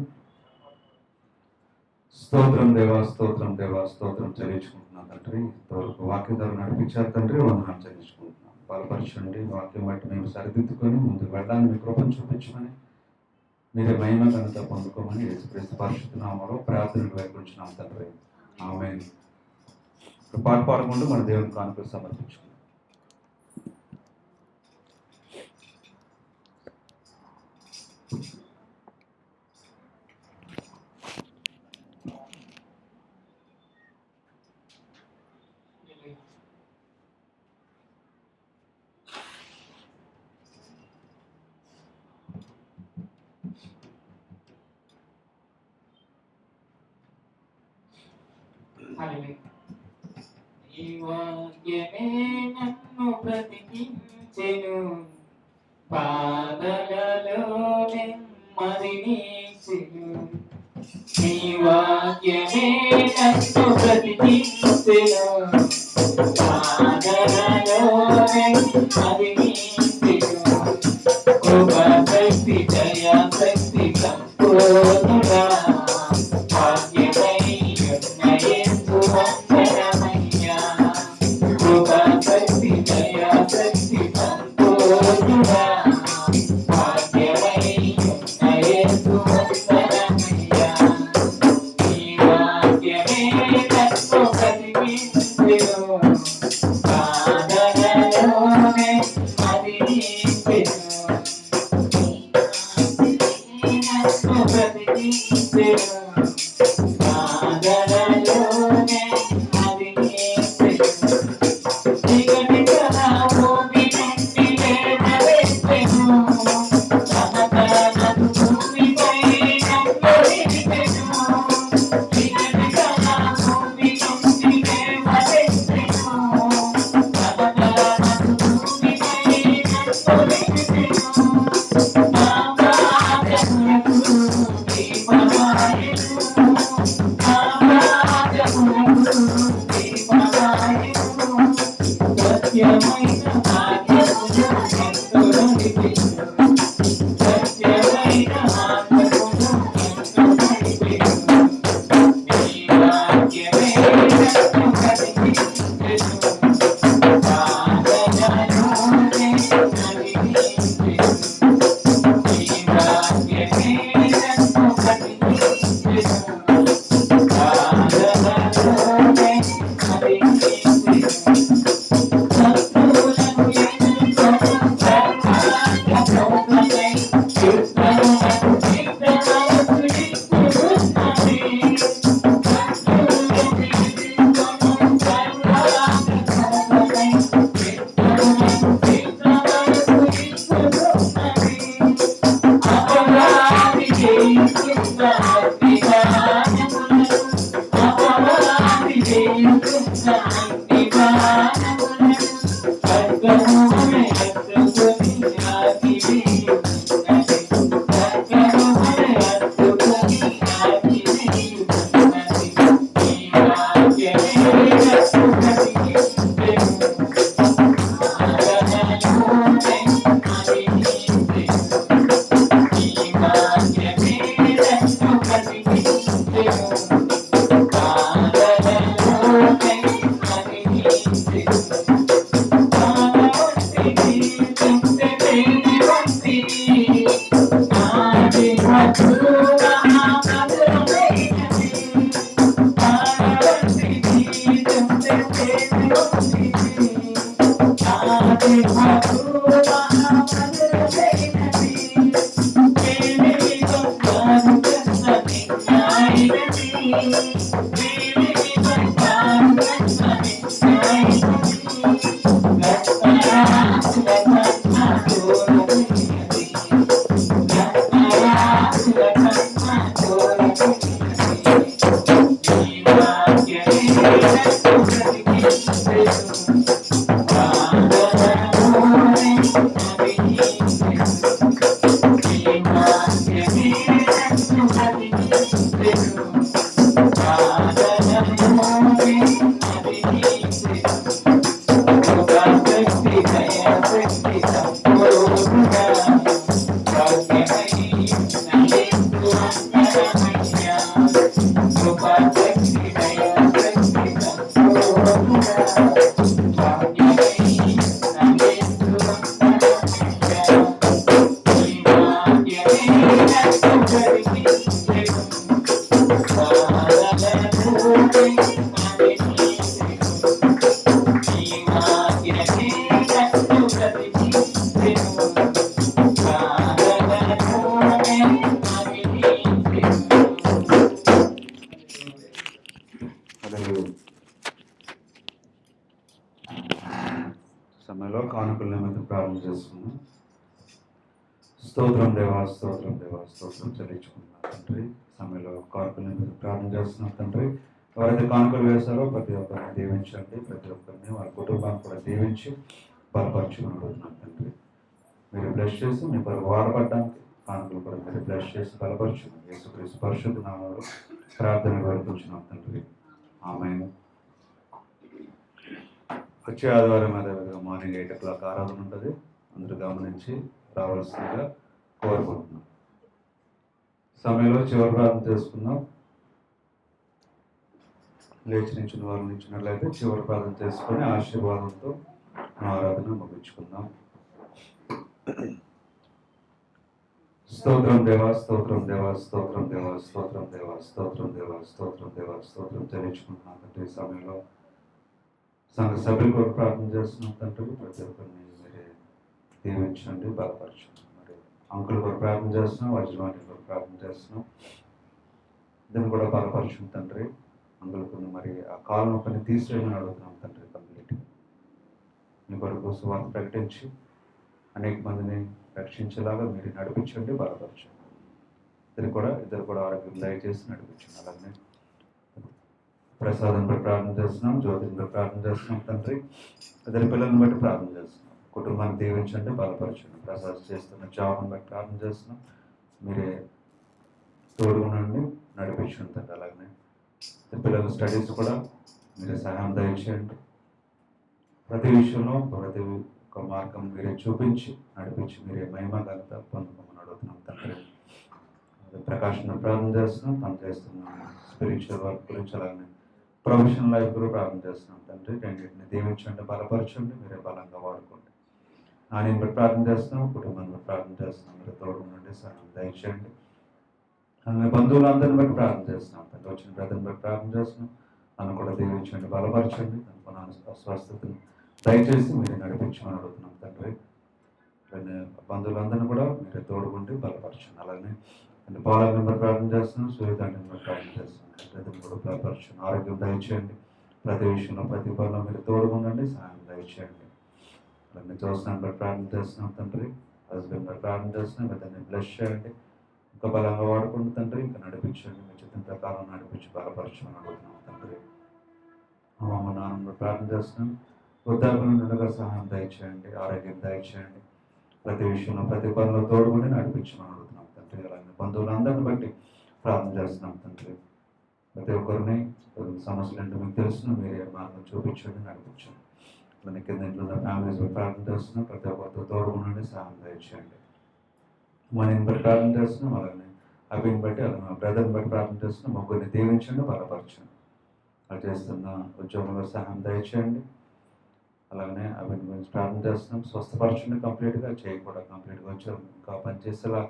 స్తోత్రం దేవా, స్తోత్రం దేవా, స్తోత్రం చెల్లించుకుంటున్నాం తండ్రి. ఇంతవరకు వాక్యం ద్వారా నడిపించారు తండ్రి, వందనాలు చెల్లించుకుంటున్నాం. బలపరచండి. వాక్యం బట్టి మేము సరిదిద్దుకొని ముందుకు వెళ్ళడానికి మీ కృపను చూపించమని, మీరే మహిమ ఘనత పొందుకోమని యేసుక్రీస్తు పరిశుద్ధ నామములో ప్రార్థనలు వైపుంచున్నాం తండ్రి. ఆమేన్. పాట పాడకుండా మన దేవుని కానుకలు సమర్పించుకుందాం. హల్లెలూయా. నీ వాక్యమే నన్ను బ్రతికించెను, బాధలలో నెమ్మదినిచ్చెను. నీ వాక్యమే నన్ను బ్రతికించెను, బాధలలో నెమ్మదినిచ్చెను. కృపా శక్తి దయా శక్తి సంపూర్ణుడా, భాగ్యమై ఉన్న యేసు వందనమయ్యా. కృపా శక్తి దయా శక్తి సంపూర్ణుడా, భాగ్యమై ఉన్న యేసు వందనమయ్యా. నీ వాక్యమే నన్ను బ్రతికించెను, బాధలలోనే మదిలించెను. నన్ను బ్రతికించెను, బాధలలోనే మదిలించెను. చీకటి గల భూమి నుండి లేవనెత్తెను, సమతల భూమిపై నన్ను నిలిపెను. చీకటి గల భూమి నుండి లేవనెత్తెను, సమతల భూమిపై నన్ను నిలిపెను. నా మార్గములకు దీపమాయెను, నా మార్గములకు దీపమాయెను. సత్యమైన మార్గమును ఎంతో నడిపెను, సత్యమైన మార్గమును ఎంతో నడిపెను. నీ వాక్యమే నన్ను బ్రతికించెను, బాధలలోనే నడిపించెను. నీ వాక్యమే నన్ను బ్రతికించెను, బాధలలోనే నడిపించెను. శత్రువులను ఎదుర్కొను సర్వాంగమై యుద్ధమునకు సిద్ధమగు యేసున్నది. శత్రువులను ఎదుర్కొను సర్వాంగమై యుద్ధమునకు సిద్ధమగు యేసున్నది. అపవాది జయిస్తున్న అగ్నిబాణములను, అపవాది జయిస్తున్న అగ్నిబాణములను ఖడ్గమునే హత్తుకొని ఆగివేయుచున్నది, ఖడ్గమునే హత్తుకొని ఆగివేయుచున్నది. నీ వాక్యమే నన్ను బ్రతికించెను, బాధలలోనే మదిలించెను. నీ వాక్యమే నన్ను బ్రతికించెను, బాధలలోనే మదిలించెను. పాలవంటిని చుట్టె వేడి వంటిని, నాటి మధుర మధురమైనది. పాలవంటిని చుట్టె వేడి వంటిని, నాటి మధుర మధురమైనది. వేడి బంగారు కన్న నిన్నాయినది, వేడి బంగారు కన్న నిన్నాయినది. రత్నరాశుల కన్న దూరమైనది, రత్నరాశుల కన్న దూరమైనది. నీ వాక్యమే నన్ను బ్రతికించెను, బాధలలోనే మదిలించెను. నీ వాక్యమే నన్ను బ్రతికించెను, బాధలలోనే మదిలించెను. కృపా శక్తి దయా శక్తి సంపూర్ణుడా, భాగ్యమై ఉన్న యేసు వందనమయ్యా. కృపా శక్తి దయా శక్తి సంపూర్ణుడా, భాగ్యమై ఉన్న యేసు వందనమయ్యా. నీ వాక్యమే నన్ను బ్రతికించెను, బాధలలోనే మదిలించెను. నీ వాక్యమే నన్ను బ్రతికించెను, బాధలలోనే మదిలించెను. హల్లెలూయా. సమయంలో కానుకల నిమిత్తం ప్రారంభం చేసుకున్నాం. స్తోత్రం దేవా, స్తోత్రం దేవా, స్తోత్రం చెల్లించుకున్నాం తండ్రి. సమయంలో కానుకల నిమిత్తం ప్రారంభం చేస్తున్నాం తండ్రి. ఎవరైతే కానుకలు వేశారో ప్రతి ఒక్కరిని దీవించండి, ప్రతి ఒక్కరిని వాళ్ళ కుటుంబాన్ని కూడా దీవించి బలపరచుకుని అడుగుతున్నాం తండ్రి. మీరు బ్లెస్ చేసి మీ కొరకు వాడబడ్డానికి కానుకలు కూడా మీరు బ్లెస్ చేసి బలపరచుకుని యేసుక్రీస్తు పరిశుద్ధ నామములో ప్రార్థన వేడుకుంటున్నాం తండ్రి. ఆమేన్. వచ్చే ఆదివారం అదేవిధంగా మార్నింగ్ 8 o'clock ఆరాధన ఉంటుంది. అందరూ గమనించి రావాల్సిందిగా కోరుకుంటున్నాం. సమయంలో చివరి ప్రార్థన చేసుకుందాం. లేచి నించిన వారు నించినట్లయితే చివరి ప్రార్థన చేసుకొని ఆశీర్వాదంతో ఆరాధన ముగించుకుందాం. స్తోత్రం దేవా, స్తోత్రం దేవా, స్తోత్రం దేవా, స్తోత్రం దేవా, స్తోత్రం దేవా, స్తోత్రం దేవా, స్తోత్రం చెల్లించుకుంటున్నాం తండ్రి. ఈ సమయంలో సంఘ సభ్యుల కొరకు ప్రార్థన చేస్తున్నాం తండ్రి. ప్రతి ఒక్కరిని మీరే దీవించండి, బలపరచండి. మరి అంకుల కొరకు ప్రార్థన చేస్తున్నాం, యజమాని కొరకు ప్రార్థన చేస్తున్నాం. దీన్ని కూడా బలపరచండి తండ్రి. అంకులకు మరి ఆ కాలు నొప్పిని తీసివేయమని అడుగుతున్నాం తండ్రి. కంప్లీట్గా మీ కొరకు సువార్త ప్రకటించి అనేక మందిని రక్షించేలాగా మీరు నడిపించండి, బలపరచండి. ఇద్దరు కూడా ఆరోగ్యం దయచేసి నడిపించండి. అలాగే ప్రసాదం బట్టి ప్రార్థన చేస్తున్నాం, జ్యోతిని బట్టి ప్రార్థన చేస్తున్నాం తండ్రి. ఇద్దరు పిల్లల్ని బట్టి ప్రార్థన చేస్తున్నాం. కుటుంబాన్ని దీవించండి, బలపరచండి. ప్రసాద్ చేస్తున్న జాబ్ని బట్టి ప్రార్థన చేస్తున్నాం. మీరే తోడుగునండి, నడిపించండి తండ్రి. అలాగే పిల్లల స్టడీస్ కూడా మీరే సహాయం దయచేయండి. ప్రతి విషయంలో ప్రతి ఒక్క మార్గం మీరే చూపించి నడిపించి మీరే మహిమ ఘనత పొందుకోమని అడుగుతున్నాం తండ్రి. ప్రకాశం ప్రార్థన చేస్తున్నాం, తను చేస్తున్న స్పిరిచువల్ వర్క్ గురించి అలాగే ప్రొఫెషనల్ లైఫ్ కూడా ప్రార్థన చేస్తున్నాం తండ్రి. రెండింటిని దీవించండి, బలపరచండి, మీరే బలంగా వాడుకోండి. నేను బట్టి ప్రార్థన చేస్తున్నాం, కుటుంబాన్ని బట్టి ప్రార్థన చేస్తున్నాం. మీరు తోడు నుండి సహాయం దయచేయండి. అలాగే బంధువులందరిని బట్టి ప్రార్థన చేస్తున్నాం తండ్రి. వచ్చిన బ్రదర్ని బట్టి ప్రార్థన చేస్తున్నాం. నన్ను కూడా దీవించండి, బలపరచండి. తనకున్న స్వస్థతను దయచేసి మీరే నడిపించమని అడుగుతున్నాం తండ్రి. బంధువులందరినీ కూడా మీరే తోడుకుంటే బలపరచండి. అలాగే పాలకుని బట్టి ప్రార్థన చేస్తున్నాం, సూర్యదండ్రిని బట్టి ప్రార్థన చేస్తున్నాం. ప్రతిని కూడా బలపరచండి, ఆరోగ్యం దయచేయండి. ప్రతి విషయంలో ప్రతి పనిలో మీరు తోడుకుండండి, సహాయం దయచేయండి. అలాగే చూస్తున్నాను బట్టి ప్రార్థన చేస్తున్నాం తండ్రి. హస్బెండ్ బట్టి ప్రార్థన చేస్తున్నాం, ఇద్దరిని బ్లెస్ చేయండి, ఇంకా బలంగా వాడుకుంటూ తండ్రి. ఇంకా నడిపించండి, మీ చిత్తం ప్రకారం నడిపించి బలపరచమని అడుగుతున్నాం తండ్రి. అమ్మ నాన్న ప్రార్థన చేస్తున్నాం, వృద్ధాప్యం ఉండగా సహాయం దయచేయండి, ఆరోగ్యం దయచేయండి. ప్రతి విషయంలో ప్రతి పనిలో తోడుకొని నడిపించమని అడుగుతున్నాం తండ్రి. అలాగే బంధువులందరిని బట్టి ప్రార్థన చేస్తున్నాం తండ్రి. ప్రతి ఒక్కరిని సమస్యలు ఏంటో మీకు తెలుసు, మీరే మార్గం చూపించండి, నడిపించండి. అలాగే కింద ఇంట్లో ఉన్న ఫ్యామిలీస్ ప్రార్థన చేస్తున్నాం, ప్రతి ఒక్కరితో తోడుకుండండి, సహాయం దయచేయండి. మనీని బట్టి ప్రార్థన చేస్తున్నాం, అలాగే అభిని బట్టి అలాగే మా బ్రదర్ని బట్టి ప్రార్థన చేస్తున్నాం. ముగ్గురిని దీవించండి, బలపరచండి. అలా చేస్తున్న ఉద్యోగంలో సహాయం దయచేయండి. అలాగే అభిని గురించి ప్రార్థన చేస్తున్నాం, స్వస్థపరచండి కంప్లీట్గా, చేయి కూడా కంప్లీట్గా వచ్చారు, ఇంకా పనిచేసేలా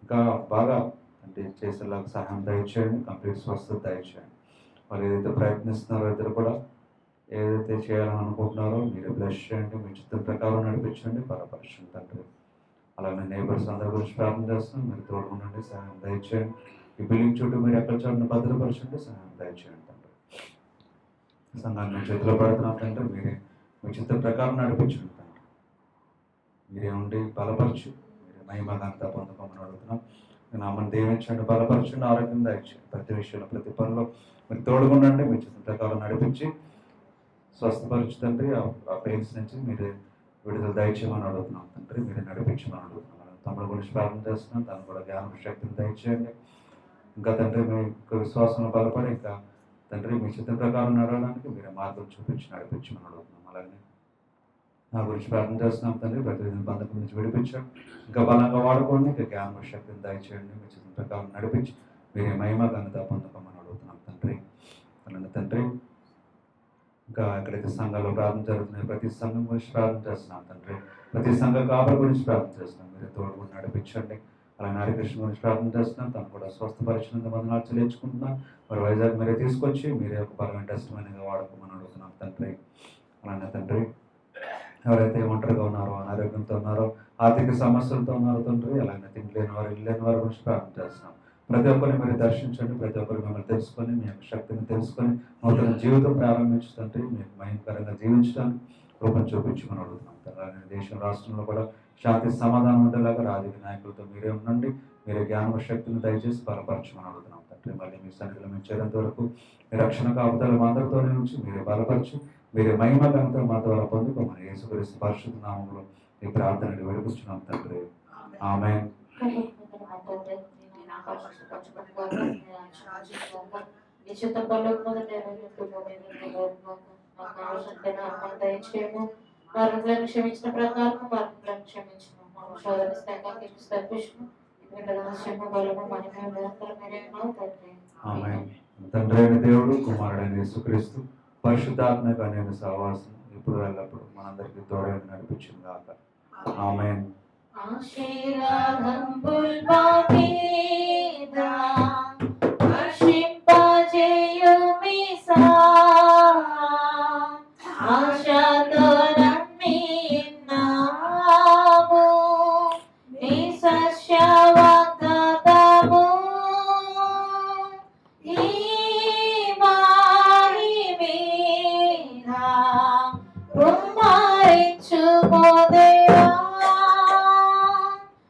ఇంకా బాగా అంటే చేసేలా సహాయం దయచేయండి, కంప్లీట్ స్వస్థత దయచేయండి. వాళ్ళు ఏదైతే ప్రయత్నిస్తున్నారో ఇద్దరు కూడా ఏదైతే చేయాలని అనుకుంటున్నారో మీరు బ్లెస్ చేయండి, మీ చిత్తం ప్రకారం నడిపించండి, బలపరచండి తండ్రి. అలాగే నేబర్స్ అందరి గురించి ప్రార్థన చేస్తున్నాం, మీరు తోడుకుండండి, సహాయం దయచేయండి. ఈ బిల్డింగ్ చుట్టూ మీరు ఎక్కడ చోటును భద్రపరచండి, సహాయం దయచేయండి తండ్రి. సంఘాన్ని మీ చేతిలో పెడుతున్నాం తండ్రి, మీరే మీ చిత్తం ప్రకారం నడిపించండి తండ్రి. మీరే ఉండి బలపరచు, మీరే మహిమగంతా పొందుకోమని అడుగుతున్నాం. నామని దీవించండి, బలపరచండి, ఆరోగ్యం దయచేయండి. ప్రతి విషయంలో ప్రతి పనిలో మీరు తోడుకుండండి, మీ చిత్తం ప్రకారం నడిపించి స్వస్థపరచు తండ్రి. ఆ పెయిన్స్ నుంచి మీరే విడుదల దయచేయమని అడుగుతున్నాం తండ్రి, మీరే నడిపించమని అడుగుతున్నాం. తమ్ముడు గురించి ప్రార్థన చేస్తున్నాం, తను కూడా జ్ఞానం శక్తిని దయచేయండి. ఇంకా తండ్రి మీ విశ్వాసంలో బలపడి ఇంకా తండ్రి మీ చిత్తం ప్రకారం నడవడానికి మీరే మార్గం చూపించి నడిపించమని అడుగుతున్నాం. అలాగే నా గురించి ప్రార్థన చేస్తున్నాం తండ్రి, ప్రతి బంధకం నుంచి విడిపించండి, ఇంకా బలంగా వాడుకోండి, ఇంకా జ్ఞానం శక్తిని దయచేయండి. మీ చిత్తం ప్రకారం నడిపించి మీరే మహిమ ఘనత పొందుకోమని అడుగుతున్నాం తండ్రి. అలాగే తండ్రి ఇంకా ఎక్కడైతే సంఘాల్లో ప్రార్థన జరుగుతున్నాయి ప్రతి సంఘం గురించి ప్రార్థన చేస్తున్నాం తండ్రి. ప్రతి సంఘ కాపరి గురించి ప్రార్థన చేస్తున్నాం, మీరే తోడుగా నడిపించండి. అలాగే హరికృష్ణ గురించి ప్రార్థన చేస్తున్నాం, తను కూడా స్వస్థపరిచినందుకు వందనాలు చెల్లించుకుంటున్నాం. మరి వైజాగ్ మీరే తీసుకొచ్చి మీరే ఒక బలమైన టెస్టిమనీగా వాడుకోమని అడుగుతున్నాం తండ్రి. అలానే తండ్రి ఎవరైతే ఒంటరిగా ఉన్నారో, అనారోగ్యంతో ఉన్నారో, ఆర్థిక సమస్యలతో ఉన్నారో తండ్రి, అలాగే తిండి లేని వారు, ఇల్లు లేని వారి గురించి ప్రార్థన చేస్తున్నాం. ప్రతి ఒక్కరిని మీరు దర్శించండి, ప్రతి ఒక్కరు మిమ్మల్ని తెలుసుకొని మీ యొక్క శక్తిని తెలుసుకొని నూతన జీవితం ప్రారంభించడానికి మీకు మహిమకరంగా జీవించడానికి రూపం చూపించమని అడుగుతున్నాం. అలాగే దేశం రాష్ట్రంలో కూడా శాంతి సమాధానం ఉండేలాగా రాజకీయ నాయకులతో మీరే ఉండండి, మీరు జ్ఞాన శక్తిని దయచేసి బలపరచమని అడుగుతున్నాం తండ్రి. మళ్ళీ మీ సన్నిధిలో మేము చేరేంత వరకు మీ రక్షణ కాపుదల మా అందరితోనే ఉంచి మీరే బలపరచు, మీరే మహిమ ఘనత మా ద్వారా పొందుకోమని యేసుక్రీస్తు పరిశుద్ధ నామములో ఈ ప్రార్థనని వేడుకొచ్చున్నాం తండ్రి. ఆమేన్. వారిని క్షమించిన ప్రకారం వారిని క్షమించిన ఆమేన్. తండ్రి అయిన దేవుడు, కుమారుడైన యేసుక్రీస్తు, పరిశుద్ధాత్మక అనేక సహవాసం ఇప్పుడు ఎల్లప్పుడు మనందరికీ తోడై నడిపించింది గాక. ఆమేన్. ఆశీర్వాదం పుల్పమీద వర్షింపజేయు మీసా, ఆశతో నమ్మినాము నీ సస్య వాగ్దానము. ఈ మారి మీద కుమ్మరించుమో దేవా,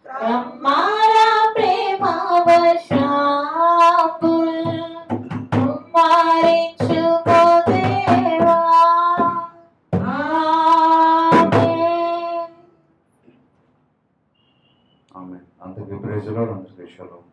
బ్రహ్మారా ప్రేమ వర్షాపుల్ కుమ్మరించుమో దేవా. ఆమేన్. ఆమేన్. అందరికీ ప్రైజ్ ది లార్డ్, అందరికీ షలోమ్.